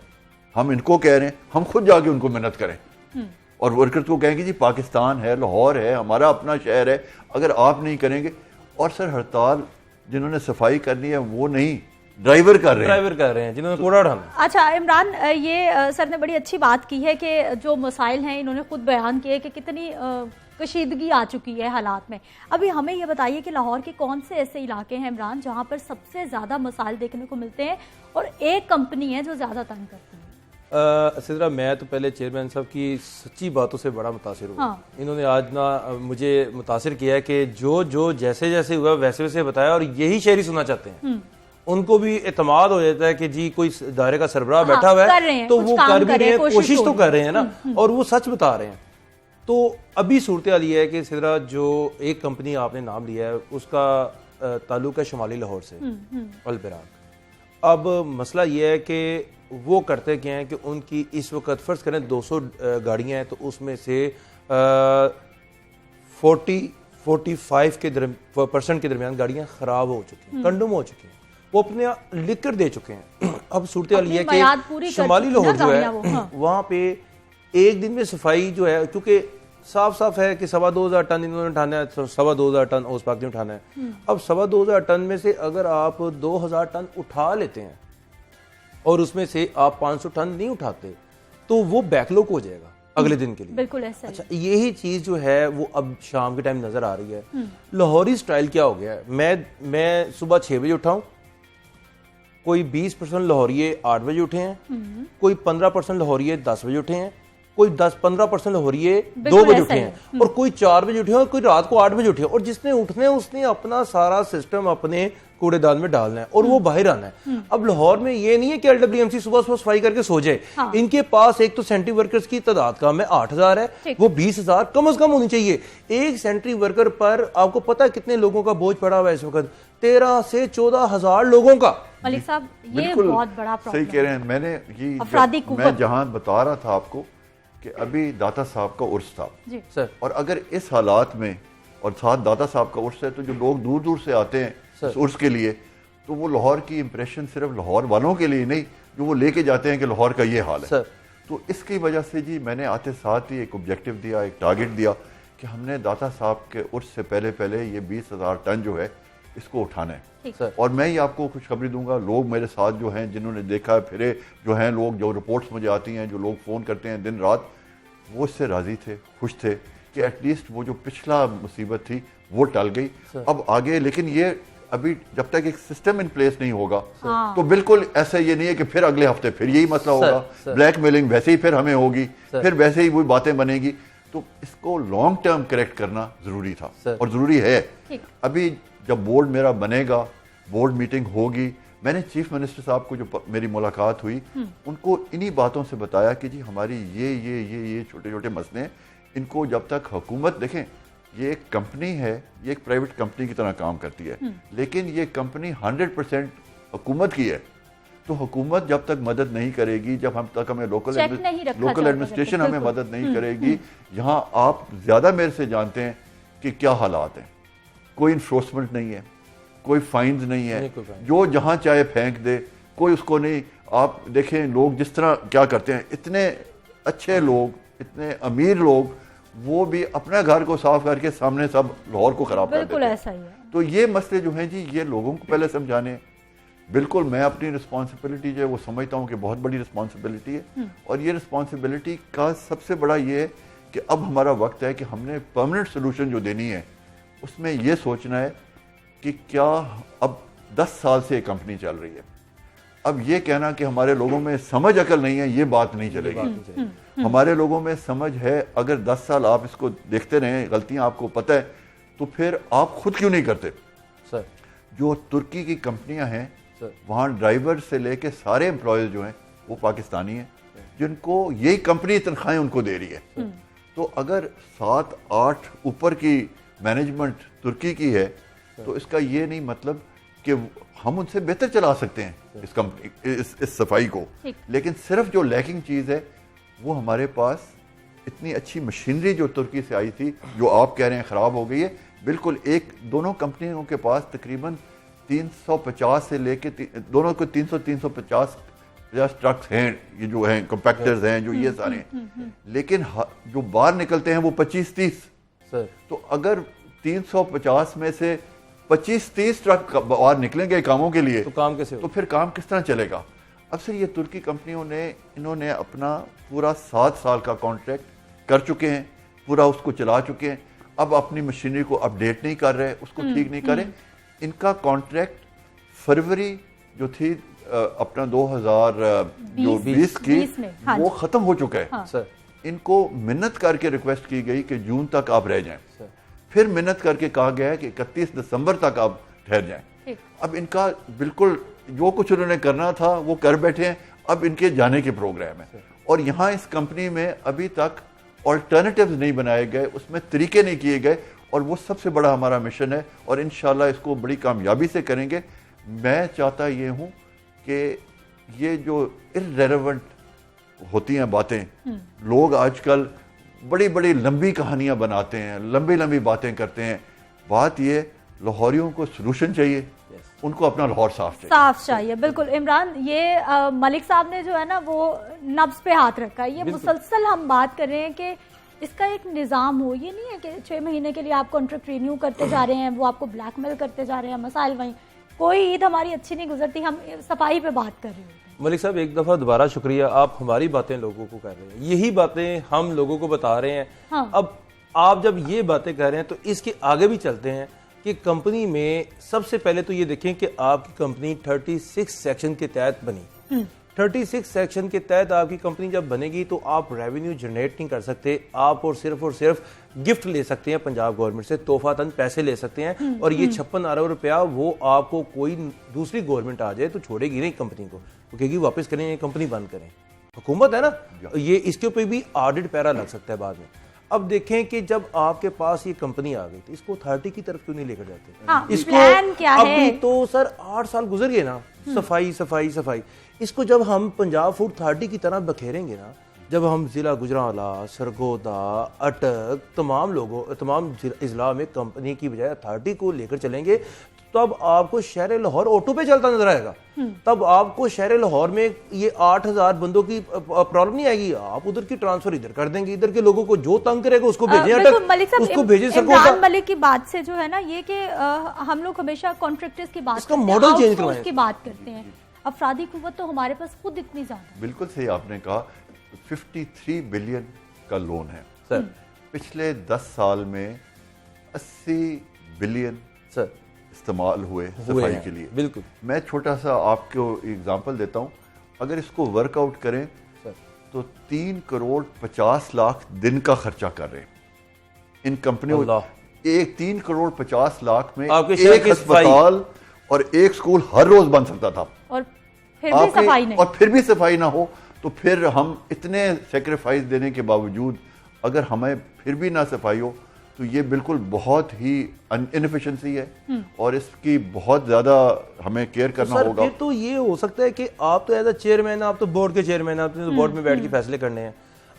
ہم ان کو کہہ رہے ہیں, ہم خود جا کے ان کو محنت کریں, اور ورکرز کو کہیں کہ جی پاکستان ہے, لاہور ہے, ہمارا اپنا شہر ہے, اگر آپ نہیں کریں گے. اور سر ہڑتال جنہوں نے صفائی کرنی ہے وہ نہیں, ڈرائیور کر رہے ہیں جنہوں نے کوڑا ڈالنا. اچھا عمران, یہ سر نے بڑی اچھی بات کی ہے کہ جو مسائل ہیں انہوں نے خود بیان کیے کہ کتنی کشیدگی آ چکی ہے حالات میں. ابھی ہمیں یہ بتائیے کہ لاہور کے کون سے ایسے علاقے ہیں عمران جہاں پر سب سے زیادہ مسائل دیکھنے کو ملتے ہیں, اور ایک کمپنی ہے جو زیادہ تنگ کرتی ہے؟ سدرا میں تو پہلے چیئرمین صاحب کی سچی باتوں سے بڑا متاثر ہوا. انہوں نے آج مجھے متاثر کیا ہے کہ جو جیسے جیسے ہوا ویسے ویسے بتایا, اور یہی شہری سننا چاہتے ہیں. ان کو بھی اعتماد ہو جاتا ہے کہ جی کوئی ادارے کا سربراہ بیٹھا ہوا ہے تو وہ کر بھی رہے ہیں, کوشش تو کر رہے ہیں نا, اور وہ سچ بتا رہے ہیں. تو ابھی صورتحال یہ ہے کہ سدرا جو ایک کمپنی آپ نے نام لیا ہے اس کا تعلق ہے شمالی لاہور سے, البراق. اب مسئلہ یہ ہے کہ وہ کرتے کیا ہیں کہ ان کی اس وقت فرض کریں 200 گاڑیاں ہیں تو اس میں سے 40-45% کے درمیان گاڑیاں خراب ہو چکی ہیں, کنڈم ہو چکی ہیں, وہ اپنے لکھ کر دے چکے ہیں. اب صورتحال یہ ہے کہ شمالی لاہور جو ہے وہاں پہ ایک دن میں صفائی جو ہے, کیونکہ صاف ہے کہ 2,500 ٹن انہوں نے اٹھانا ہے, 2,500 ٹن اوسپاک نے اٹھانا ہے. اب 2,500 ٹن میں سے اگر آپ 2,000 ٹن اٹھا لیتے ہیں اور اس میں سے آپ 500 ٹن نہیں اٹھاتے تو وہ بیکلوگ ہو جائے گا اگلے دن کے لیے. بالکل ایسا. اچھا یہی چیز جو ہے وہ اب شام کے ٹائم نظر آ رہی ہے. لاہوری سٹائل کیا ہو گیا ہے, میں صبح 6 بجے اٹھا ہوں, کوئی 20% لاہوریے 8 بجے اٹھے ہیں, کوئی 15% لاہوریے 10 بجے اٹھے ہیں, کوئی 10-15% لاہوریے 2 بجے اٹھے ہیں, اور کوئی 4 بجے اٹھے ہیں, اور کوئی رات کو 8 بجے اٹھے ہیں. اور جس نے اٹھنا ہے اس نے اپنا سارا سسٹم اپنے کوڑے دان میں ڈالنا ہے اور وہ باہر آنا ہے. اب لاہور میں یہ نہیں ہے کہ LWMC صبح صفائی کر کے سو جائے. ان کے پاس ایک تو سینٹری ورکرز کی تعداد کم ہے, 8,000 ہے, وہ 20,000 کم از کم ہونی چاہیے. ایک سینٹری ورکر پر آپ کو پتا ہے کتنے لوگوں کا بوجھ پڑا ہوا ہے اس وقت, 13 سے 14,000 لوگوں کا. ملک صاحب یہ بہت بڑا پرابلم صحیح کہہ رہے ہیں. میں نے میں جہاں بتا رہا تھا آپ کو کہ ابھی داتا صاحب کا عرس تھا سر, اور اگر اس حالات میں اور ساتھ داتا صاحب کا عرس ہے تو جو لوگ دور دور سے آتے ہیں اس عرس کے لیے, تو وہ لاہور کی امپریشن صرف لاہور والوں کے لیے نہیں جو وہ لے کے جاتے ہیں کہ لاہور کا یہ حال ہے. تو اس کی وجہ سے جی میں نے آتے ساتھ ہی ایک آبجیکٹو دیا, ایک ٹارگٹ دیا کہ ہم نے داتا صاحب کے عرس سے پہلے یہ 20,000 ٹن جو ہے اس کو اٹھانا ہے. اور میں ہی آپ کو خوشخبری دوں گا, لوگ میرے ساتھ جو ہیں جنہوں نے دیکھا پھرے جو ہیں لوگ, جو رپورٹس مجھے آتی ہیں, جو لوگ فون کرتے ہیں دن رات, وہ اس سے راضی تھے, خوش تھے کہ ایٹ لیسٹ وہ جو پچھلا مصیبت تھی وہ ٹل گئی. اب آگے لیکن یہ ابھی جب تک ایک سسٹم ان پلیس نہیں ہوگا تو بالکل ایسا یہ نہیں ہے کہ پھر اگلے ہفتے پھر یہی مسئلہ ہوگا, بلیک میلنگ ویسے ہی پھر ہمیں ہوگی, پھر ویسے ہی وہی باتیں بنے گی. تو اس کو لانگ ٹرم کریکٹ کرنا ضروری تھا اور ضروری ہے. ابھی جب بورڈ میرا بنے گا, بورڈ میٹنگ ہوگی, میں نے چیف منسٹر صاحب کو جو میری ملاقات ہوئی ان کو انہی باتوں سے بتایا کہ جی ہماری یہ چھوٹے چھوٹے مسئلے ہیں, ان کو جب تک حکومت, دیکھیں یہ ایک کمپنی ہے, یہ ایک پرائیویٹ کمپنی کی طرح کام کرتی ہے, لیکن یہ کمپنی 100% حکومت کی ہے. تو حکومت جب تک مدد نہیں کرے گی, جب ہمیں لوکل ایڈمنسٹریشن ہمیں مدد نہیں کرے گی, یہاں آپ زیادہ میرے سے جانتے ہیں کہ کیا حالات ہیں. کوئی انفورسمنٹ نہیں ہے, کوئی فائنز نہیں ہے, جو جہاں چاہے پھینک دے, کوئی اس کو نہیں. آپ دیکھیں لوگ جس طرح کیا کرتے ہیں, اتنے اچھے لوگ, اتنے امیر لوگ, وہ بھی اپنا گھر کو صاف کر کے سامنے سب لاہور کو خراب کر دیتے ہیں. تو یہ مسئلے جو ہیں جی یہ لوگوں کو پہلے سمجھانے. بالکل میں اپنی رسپانسبلٹی جو ہے وہ سمجھتا ہوں کہ بہت بڑی رسپانسبلٹی ہے, اور یہ رسپانسبلٹی کا سب سے بڑا یہ ہے کہ اب ہمارا وقت ہے کہ ہم نے پرماننٹ سولوشن جو دینی ہے اس میں یہ سوچنا ہے کہ کیا اب 10 سال سے یہ کمپنی چل رہی ہے, اب یہ کہنا کہ ہمارے لوگوں میں سمجھ عقل نہیں ہے, یہ بات نہیں چلے گی. ہمارے لوگوں میں سمجھ ہے. اگر 10 سال آپ اس کو دیکھتے رہیں, غلطیاں آپ کو پتہ ہے, تو پھر آپ خود کیوں نہیں کرتے. جو ترکی کی کمپنیاں ہیں وہاں ڈرائیور سے لے کے سارے امپلائیز جو ہیں وہ پاکستانی ہیں, جن کو یہی کمپنی تنخواہیں ان کو دے رہی ہے. تو اگر 7-8 اوپر کی مینجمنٹ ترکی کی ہے تو اس کا یہ نہیں مطلب کہ ہم ان سے بہتر چلا سکتے ہیں اس کمپنی, اس صفائی کو. لیکن صرف جو لیکنگ چیز ہے وہ ہمارے پاس اتنی اچھی مشینری جو ترکی سے آئی تھی, جو آپ کہہ رہے ہیں خراب ہو گئی ہے, بالکل دونوں کمپنیوں کے پاس تقریباً 350 سے لے کے دونوں کو 350 ٹرکس ہیں, یہ جو ہیں کمپیکٹرز ہیں جو یہ سارے ہیں, لیکن جو باہر نکلتے ہیں وہ 25-30. تو اگر 350 میں سے 25-30 ٹرک باہر نکلیں گے کاموں کے لیے تو پھر کام کس طرح چلے گا. اکثر یہ ترکی کمپنیوں نے انہوں نے اپنا پورا 7 سال کا کانٹریکٹ کر چکے ہیں, پورا اس کو چلا چکے ہیں, اب اپنی مشینری کو اپڈیٹ نہیں کر رہے, اس کو ٹھیک نہیں کر رہے. ان کا کانٹریکٹ فروری جو تھی اپنا 2020 کی وہ ختم ہو چکا ہے. ان کو منت کر کے ریکویسٹ کی گئی کہ جون تک آپ رہ جائیں, پھر منت کر کے کہا گیا ہے کہ 31 دسمبر تک آپ ٹھہر جائیں. اب ان کا بالکل جو کچھ انہوں نے کرنا تھا وہ کر بیٹھے ہیں, اب ان کے جانے کے پروگرام ہے. اور یہاں اس کمپنی میں ابھی تک آلٹرنیٹیوز نہیں بنائے گئے, اس میں طریقے نہیں کیے گئے, اور وہ سب سے بڑا ہمارا مشن ہے, اور انشاءاللہ اس کو بڑی کامیابی سے کریں گے. میں چاہتا یہ ہوں کہ یہ جو irrelevant ہوتی ہیں باتیں, لوگ آج کل بڑی بڑی لمبی کہانیاں بناتے ہیں, لمبی لمبی باتیں کرتے ہیں. بات یہ لاہوریوں کو سلوشن چاہیے, ان کو اپنا لاہور صاف چاہیے. بالکل عمران, یہ ملک صاحب نے جو ہے نا وہ نبض پہ ہاتھ رکھا ہے. یہ مسلسل ہم بات کر رہے ہیں کہ اس کا ایک نظام ہو, یہ نہیں ہے کہ 6 مہینے کے لیے آپ کانٹریکٹ رینیو کرتے جا رہے ہیں, وہ آپ کو بلیک میل کرتے جا رہے ہیں, مسائل وہیں. کوئی عید ہماری اچھی نہیں گزرتی, ہم صفائی پہ بات کر رہے ہوتے ہیں. मलिक साहब एक दफ़ा दोबारा शुक्रिया, आप हमारी बातें लोगों को कर रहे हैं, यही बातें हम लोगों को बता रहे हैं। हाँ। अब आप जब ये बातें कर रहे हैं तो इसके आगे भी चलते हैं कि कंपनी में सबसे पहले तो ये देखें कि आपकी कंपनी 36 सेक्शन के तहत बनी। 36 सेक्शन के तहत आपकी कंपनी जब बनेगी तो आप रेवेन्यू जनरेट नहीं कर सकते, आप और सिर्फ गिफ्ट ले सकते हैं पंजाब गवर्नमेंट से, तोहफातन पैसे ले सकते हैं, और ये 56 अरब रुपया वो आपको कोई दूसरी गवर्नमेंट आ जाए तो छोड़ेगी नहीं कंपनी को, वो कहेगी वापस करें, कंपनी बंद करें। हुकूमत है ना, ये इसके ऊपर भी ऑडिट पैरा लग सकता है बाद में। अब देखें कि जब आपके पास ये कंपनी आ गई तो इसको अथॉरिटी की तरफ क्यों नहीं लेकर जाते? हाँ, इसको प्लान क्या है? अभी तो सर 8 साल गुजर गए ना, सफाई सफाई सफाई। इसको जब हम पंजाब फूड अथॉरिटी की तरह बखेरेंगे ना, जब हम जिला गुजरांवाला, सरगोदा, अटक, तमाम इजला में कंपनी की बजाय अथॉरिटी को लेकर चलेंगे, तब आपको शहर लाहौर ऑटो पे चलता नजर आएगा। तब आपको शहर लाहौर में ये 8000 बंदों की प्रॉब्लम नहीं आएगी, आप उधर की ट्रांसफर इधर कर देंगे, इधर के लोगों को जो तंग करेगा उसको भेजें अटक, उसको भेजें सरगोदा। इमरान मलिक की बात से जो है ना ये कि हम लोग हमेशा कॉन्ट्रैक्टर्स की बात इसका करते हैं, मॉडल चेंज आउटसोर्स करवाएं। की बात करते हैं, अफरादी कुव्वत तो हमारे पास खुद इतनी ज्यादा। बिल्कुल सही आपने कहा, 53 बिलियन का लोन है सर। पिछले 10 साल में 80 बिलियन सर इस्तेमाल हुए सफाई के लिए। बिल्कुल। मैं छोटा सा आपको एग्जांपल देता हूं, अगर इसको वर्कआउट करें सर तो 3 करोड़ 50 लाख दिन का खर्चा कर रहे हैं इन कंपनियों। एक 3 करोड़ 50 लाख में एक अस्पताल और एक स्कूल हर रोज बन सकता था, और फिर भी सफाई नहीं, और फिर भी सफाई ना हो। तो फिर हम इतने सेक्रीफाइस देने के बावजूद अगर हमें फिर भी ना सफाई हो तो ये बिल्कुल बहुत ही इनएफिशिएंसी है, और इसकी बहुत ज्यादा हमें केयर करना होगा। फिर तो ये हो सकता है कि आप तो एज अ चेयरमैन, आप तो बोर्ड के चेयरमैन, आपने तो बोर्ड में बैठ के फैसले करने हैं,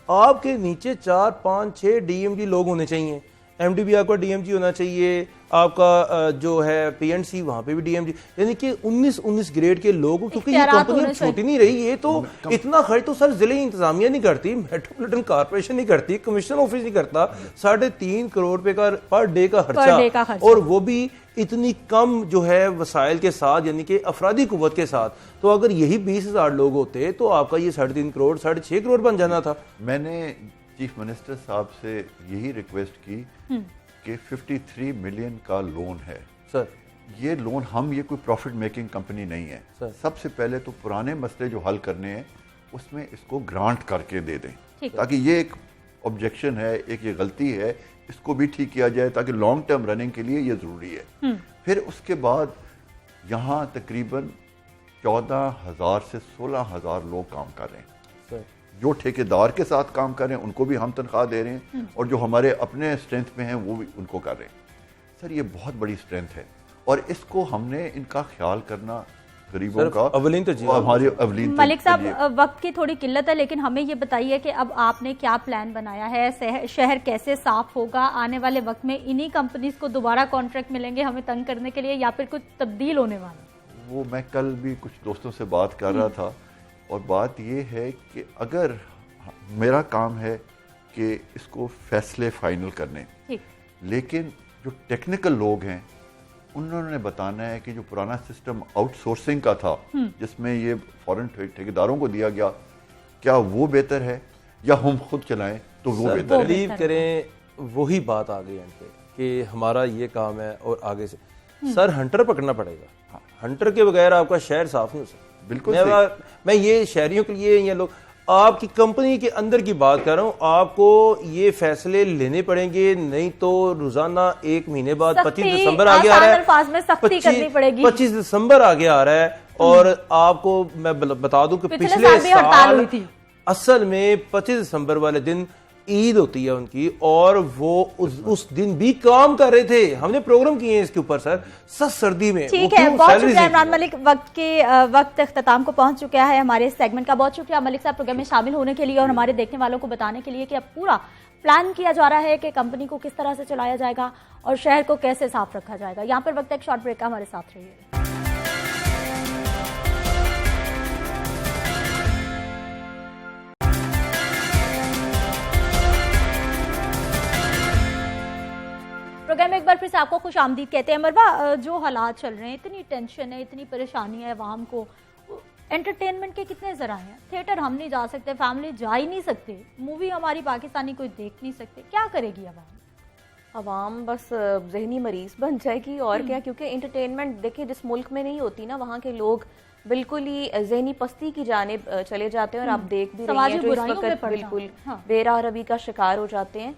आपके नीचे 4, 5, 6 डीएमडी लोग होने चाहिए, एमडी भी आपका डीएमजी होना चाहिए, आपका जो है पीएनसी वहां पे भी डीएमजी, यानी कि 19 ग्रेड के लोग, क्योंकि ये कंपनी अब छोटी नहीं रही, ये तो इतना खर्च तो सर जिले इंतजामिया नहीं करती, मेट्रोपॉलिटन कॉर्पोरेशन नहीं करती, कमिश्नर ऑफिस नहीं करता, 3.5 करोड़ रुपए का पर डे का खर्चा, और वो भी इतनी कम जो है वसाइल के साथ, यानी कि अफरादी कुव्वत के साथ। तो अगर यही 20,000 लोग होते तो आपका ये 3.5 करोड़ 6.5 करोड़ बन जाना था। मैंने चीफ मिनिस्टर साहब से यही रिक्वेस्ट की कि 53 मिलियन का लोन है सर, ये लोन, हम ये कोई प्रॉफिट मेकिंग कंपनी नहीं है सर। सबसे पहले तो पुराने मसले जो हल करने हैं उसमें इसको ग्रांट करके दे दें, ताकि ये एक ऑब्जेक्शन है, एक ये गलती है, इसको भी ठीक किया जाए, ताकि लॉन्ग टर्म रनिंग के लिए ये जरूरी है। फिर उसके बाद यहाँ तकरीबन 14,000 से 16,000 लोग काम कर रहे हैं सर। जो ठेकेदार के साथ काम कर रहे हैं उनको भी हम तनख्वाह दे रहे हैं, और जो हमारे अपने स्ट्रेंथ पे हैं वो भी उनको कर रहे हैं। सर ये बहुत बड़ी स्ट्रेंथ है, और इसको हमने इनका ख्याल करना गरीबों का अवलीन तो हमारी अवलीन। मलिक साहब वक्त की थोड़ी किल्लत है, लेकिन हमें ये बताइए कि अब आपने क्या प्लान बनाया है, शहर कैसे साफ होगा आने वाले वक्त में? इन्हीं कंपनीज को दोबारा कॉन्ट्रैक्ट मिलेंगे हमें तंग करने के लिए, या फिर कुछ तब्दील होने वाला? वो मैं कल भी कुछ दोस्तों से बात कर रहा था, और बात ये है कि अगर मेरा काम है कि इसको फैसले फाइनल करने, लेकिन जो टेक्निकल लोग हैं उन्होंने बताना है कि जो पुराना सिस्टम आउटसोर्सिंग का था जिसमें ये फॉरेन ठेकेदारों को दिया गया, क्या वो बेहतर है या हम खुद चलाएं तो वो बेहतर है? बिलीव करें वही बात आ गई यहाँ पे कि हमारा ये काम है, और आगे से सर हंटर पकड़ना पड़ेगा, हंटर के बगैर आपका शहर साफ नहीं हो सकता। बिल्कुल मैं ये शहरियों के लिए, ये लोग आपकी कंपनी के अंदर की बात कर रहा हूँ, आपको ये फैसले लेने पड़ेंगे, नहीं तो रोजाना 1 महीने बाद 25 दिसंबर आगे आ रहा है, 25 दिसंबर आगे आ रहा है, और आपको मैं बता दूं कि पिछले साल असल में 25 दिसंबर वाले दिन ईद होती है उनकी, और वो उस दिन भी काम कर रहे थे, हमने प्रोग्राम किए हैं इसके ऊपर सर, सर्दी में। ठीक है, बहुत शुक्रिया इमरान मलिक, वक्त इख्तिताम को पहुंच चुका है हमारे इस सेगमेंट का। बहुत शुक्रिया मलिक साहब प्रोग्राम में शामिल होने के लिए और हमारे देखने वालों को बताने के लिए कि अब पूरा प्लान किया जा रहा है कि कंपनी को किस तरह से चलाया जाएगा और शहर को कैसे साफ रखा जाएगा। यहाँ पर वक्त एक शॉर्ट ब्रेक का, हमारे साथ रहिए। प्रोग्राम में एक बार फिर से आपको खुश आमदीद कहते हैं। मरवा, जो हालात चल रहे हैं, इतनी टेंशन है, इतनी परेशानी है अवाम को, انٹرٹینمنٹ کے کتنے ذرائع ہیں, تھیٹر ہم نہیں جا سکتے, فیملی جا ہی نہیں سکتے, مووی ہماری پاکستانی کوئی دیکھ نہیں سکتے, کیا کرے گی عوام بس ذہنی مریض بن جائے گی اور کیا, کیونکہ انٹرٹینمنٹ دیکھیں جس ملک میں نہیں ہوتی نا وہاں کے لوگ بالکل ہی ذہنی پستی کی جانب چلے جاتے ہیں, اور آپ دیکھ بھی رہی ہیں جو اس وقت بالکل بے راہ روی کا شکار ہو جاتے ہیں.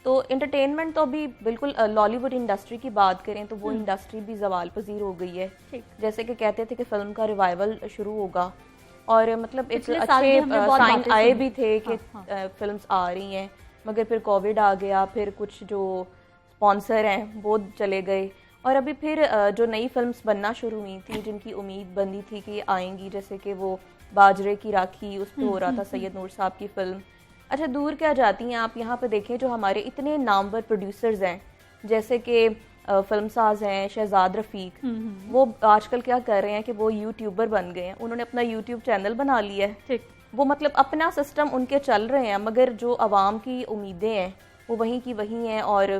تو انٹرٹینمنٹ تو ابھی بالکل لالی ووڈ انڈسٹری کی بات کریں تو وہ انڈسٹری بھی زوال پذیر ہو گئی ہے. جیسے کہ کہتے تھے کہ فلم کا ریوائول شروع ہوگا, اور مطلب ایک اچھے سائن آئے بھی تھے کہ فلمز آ رہی ہیں, مگر پھر کووڈ آ گیا, پھر کچھ جو اسپانسر ہیں وہ چلے گئے, اور ابھی پھر جو نئی فلمز بننا شروع ہوئی تھیں جن کی امید بندی تھی کہ آئیں گی, جیسے کہ وہ باجرے کی راکھی اس پہ ہو رہا تھا سید نور صاحب کی فلم. اچھا دور کیا جاتی ہیں آپ, یہاں پہ دیکھیں جو ہمارے اتنے نامور پروڈیوسرز ہیں جیسے کہ فلم ساز ہیں شہزاد رفیق, وہ آج کل کیا کر رہے ہیں کہ وہ یوٹیوبر بن گئے ہیں, انہوں نے اپنا یوٹیوب چینل بنا لیا ہے, وہ مطلب اپنا سسٹم ان کے چل رہے ہیں, مگر جو عوام کی امیدیں ہیں وہ وہیں کی وہیں ہیں, اور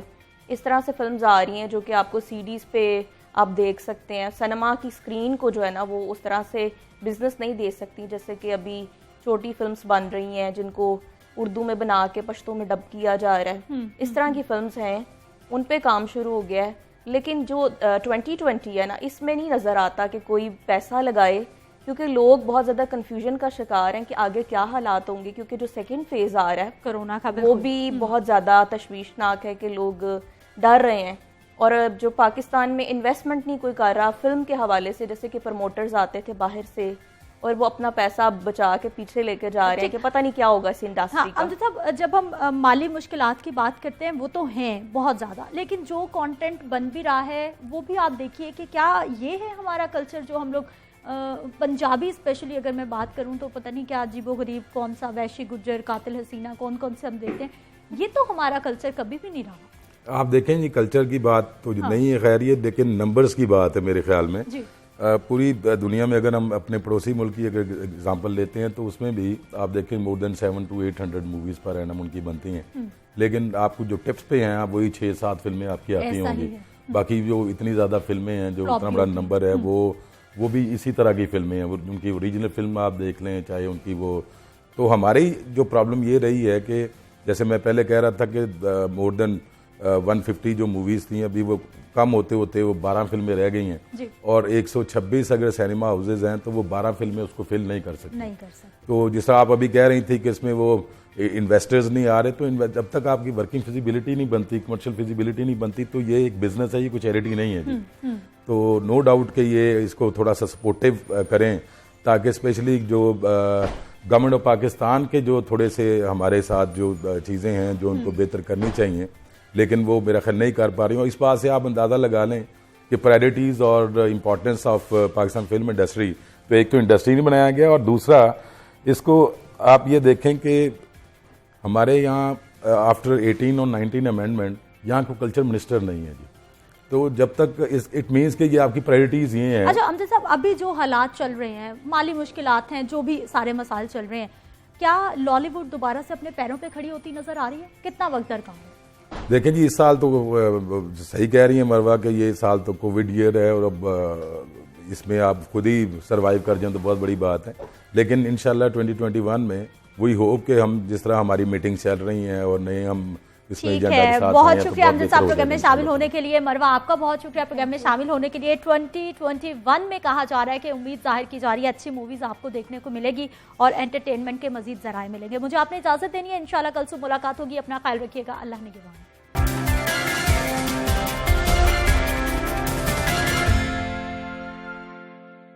اس طرح سے فلمز آ رہی ہیں جو کہ آپ کو سی ڈیز پہ آپ دیکھ سکتے ہیں. سنیما کی اسکرین کو جو ہے نا وہ اس طرح سے بزنس نہیں دے سکتی, جیسے کہ ابھی چھوٹی فلمز بن رہی ہیں جن کو اردو میں بنا کے پشتو میں ڈب کیا جا رہا ہے, اس طرح کی فلمز ہیں, ان پہ کام شروع ہو گیا ہے. لیکن جو 2020 ہے نا اس میں نہیں نظر آتا کہ کوئی پیسہ لگائے, کیونکہ لوگ بہت زیادہ کنفیوژن کا شکار ہیں کہ آگے کیا حالات ہوں گے, کیونکہ جو سیکنڈ فیز آ رہا ہے کرونا کا وہ بھی بہت زیادہ تشویشناک ہے کہ لوگ ڈر رہے ہیں. اور جو پاکستان میں انویسٹمنٹ نہیں کوئی کر رہا فلم کے حوالے سے, جیسے کہ پروموٹرز آتے تھے باہر سے اور وہ اپنا پیسہ بچا کے پیچھے لے کے جا رہے ہیں کہ پتہ نہیں کیا ہوگا اس انڈسٹری کا. صاحب جب ہم مالی مشکلات کی بات کرتے ہیں وہ تو ہیں بہت زیادہ, لیکن جو کانٹینٹ بن بھی رہا ہے وہ بھی آپ دیکھیے کہ کیا یہ ہے ہمارا کلچر جو ہم لوگ پنجابی اسپیشلی اگر میں بات کروں تو پتہ نہیں کیا عجیب و غریب, کون سا وحشی گجر, قاتل حسینہ, کون کون سے ہم دیکھتے ہیں, یہ تو ہمارا کلچر کبھی بھی نہیں رہا. آپ دیکھیں جی کلچر کی بات تو نہیں ہے خیر, یہ لیکن نمبرز کی بات ہے میرے خیال میں. پوری دنیا میں اگر ہم اپنے پڑوسی ملک کی اگر اگزامپل لیتے ہیں تو اس میں بھی آپ دیکھیں مور دین 700 to 800 موویز پر اینم ان کی بنتی ہیں, لیکن آپ کو جو ٹپس پہ ہیں آپ وہی 6-7 فلمیں آپ کی آتی ہوں گی. باقی جو اتنی زیادہ فلمیں ہیں جو اتنا بڑا نمبر ہے وہ بھی اسی طرح کی فلمیں ہیں, ان کی اوریجنل فلم آپ دیکھ لیں چاہے ان کی وہ. تو ہماری جو پرابلم یہ رہی ہے کہ جیسے میں پہلے کہہ رہا تھا کہ مور دین 150 جو موویز تھیں ابھی وہ کم ہوتے ہوتے وہ 12 فلمیں رہ گئی ہیں, اور 126 اگر سینما ہاؤسز ہیں تو وہ 12 فلمیں اس کو فل نہیں کر سکتے. تو جس طرح آپ ابھی کہہ رہی تھی کہ اس میں وہ انویسٹرز نہیں آ رہے, تو جب تک آپ کی ورکنگ فیزیبلٹی نہیں بنتی, کمرشل فیزیبلٹی نہیں بنتی, تو یہ ایک بزنس ہے, یہ کوئی چیریٹی نہیں ہے جی. تو نو ڈاؤٹ کہ یہ اس کو تھوڑا سا سپورٹیو کریں تاکہ اسپیشلی جو گورنمنٹ آف پاکستان کے جو تھوڑے سے ہمارے ساتھ جو چیزیں ہیں جو ان کو بہتر کرنی چاہیے لیکن وہ میرا خیال نہیں کر پا رہی ہوں. اس بات سے آپ اندازہ لگا لیں کہ پرائرٹیز اور importance of Pakistan film industry, تو ایک تو انڈسٹری نہیں بنایا گیا, اور دوسرا اس کو آپ یہ دیکھیں کہ ہمارے یہاں آفٹر 18 اور 19 امینڈمنٹ یہاں کو کلچر منسٹر نہیں ہے جی. تو جب تک اٹ مینس کہ یہ آپ کی پرائرٹیز یہ ہیں. اچھا امجد صاحب ابھی جو حالات چل رہے ہیں, مالی مشکلات ہیں, جو بھی سارے مسائل چل رہے ہیں, کیا لالی ووڈ دوبارہ سے اپنے پیروں پہ کھڑی ہوتی نظر آ رہی ہے؟ کتنا وقت درکار ہے؟ دیکھیں جی اس سال تو صحیح کہہ رہی ہیں مروہ کہ یہ سال تو کووڈ ایئر ہے, اور اب اس میں آپ خود ہی سروائیو کر جائیں تو بہت بڑی بات ہے. لیکن انشاءاللہ 2021 میں وہی ہوپ کہ ہم جس طرح ہماری میٹنگ چل رہی ہیں اور نئے ہم اس میں ایجنڈا کے ساتھ بہت شکریہ امجد صاحب پروگرام میں شامل ہونے کے لیے. مروہ آپ کا بہت شکریہ پروگرام میں شامل ہونے کے لیے. 2021 میں کہا جا رہا ہے کہ امید ظاہر کی جا رہی ہے اچھی موویز آپ کو دیکھنے کو ملے گی اور انٹرٹینمنٹ کے مزید ذرائع ملیں گے. مجھے آپ نے اجازت دینی ہے, انشاءاللہ کل صبح ملاقات ہوگی. اپنا خیال رکھیے گا. اللہ نگہبان.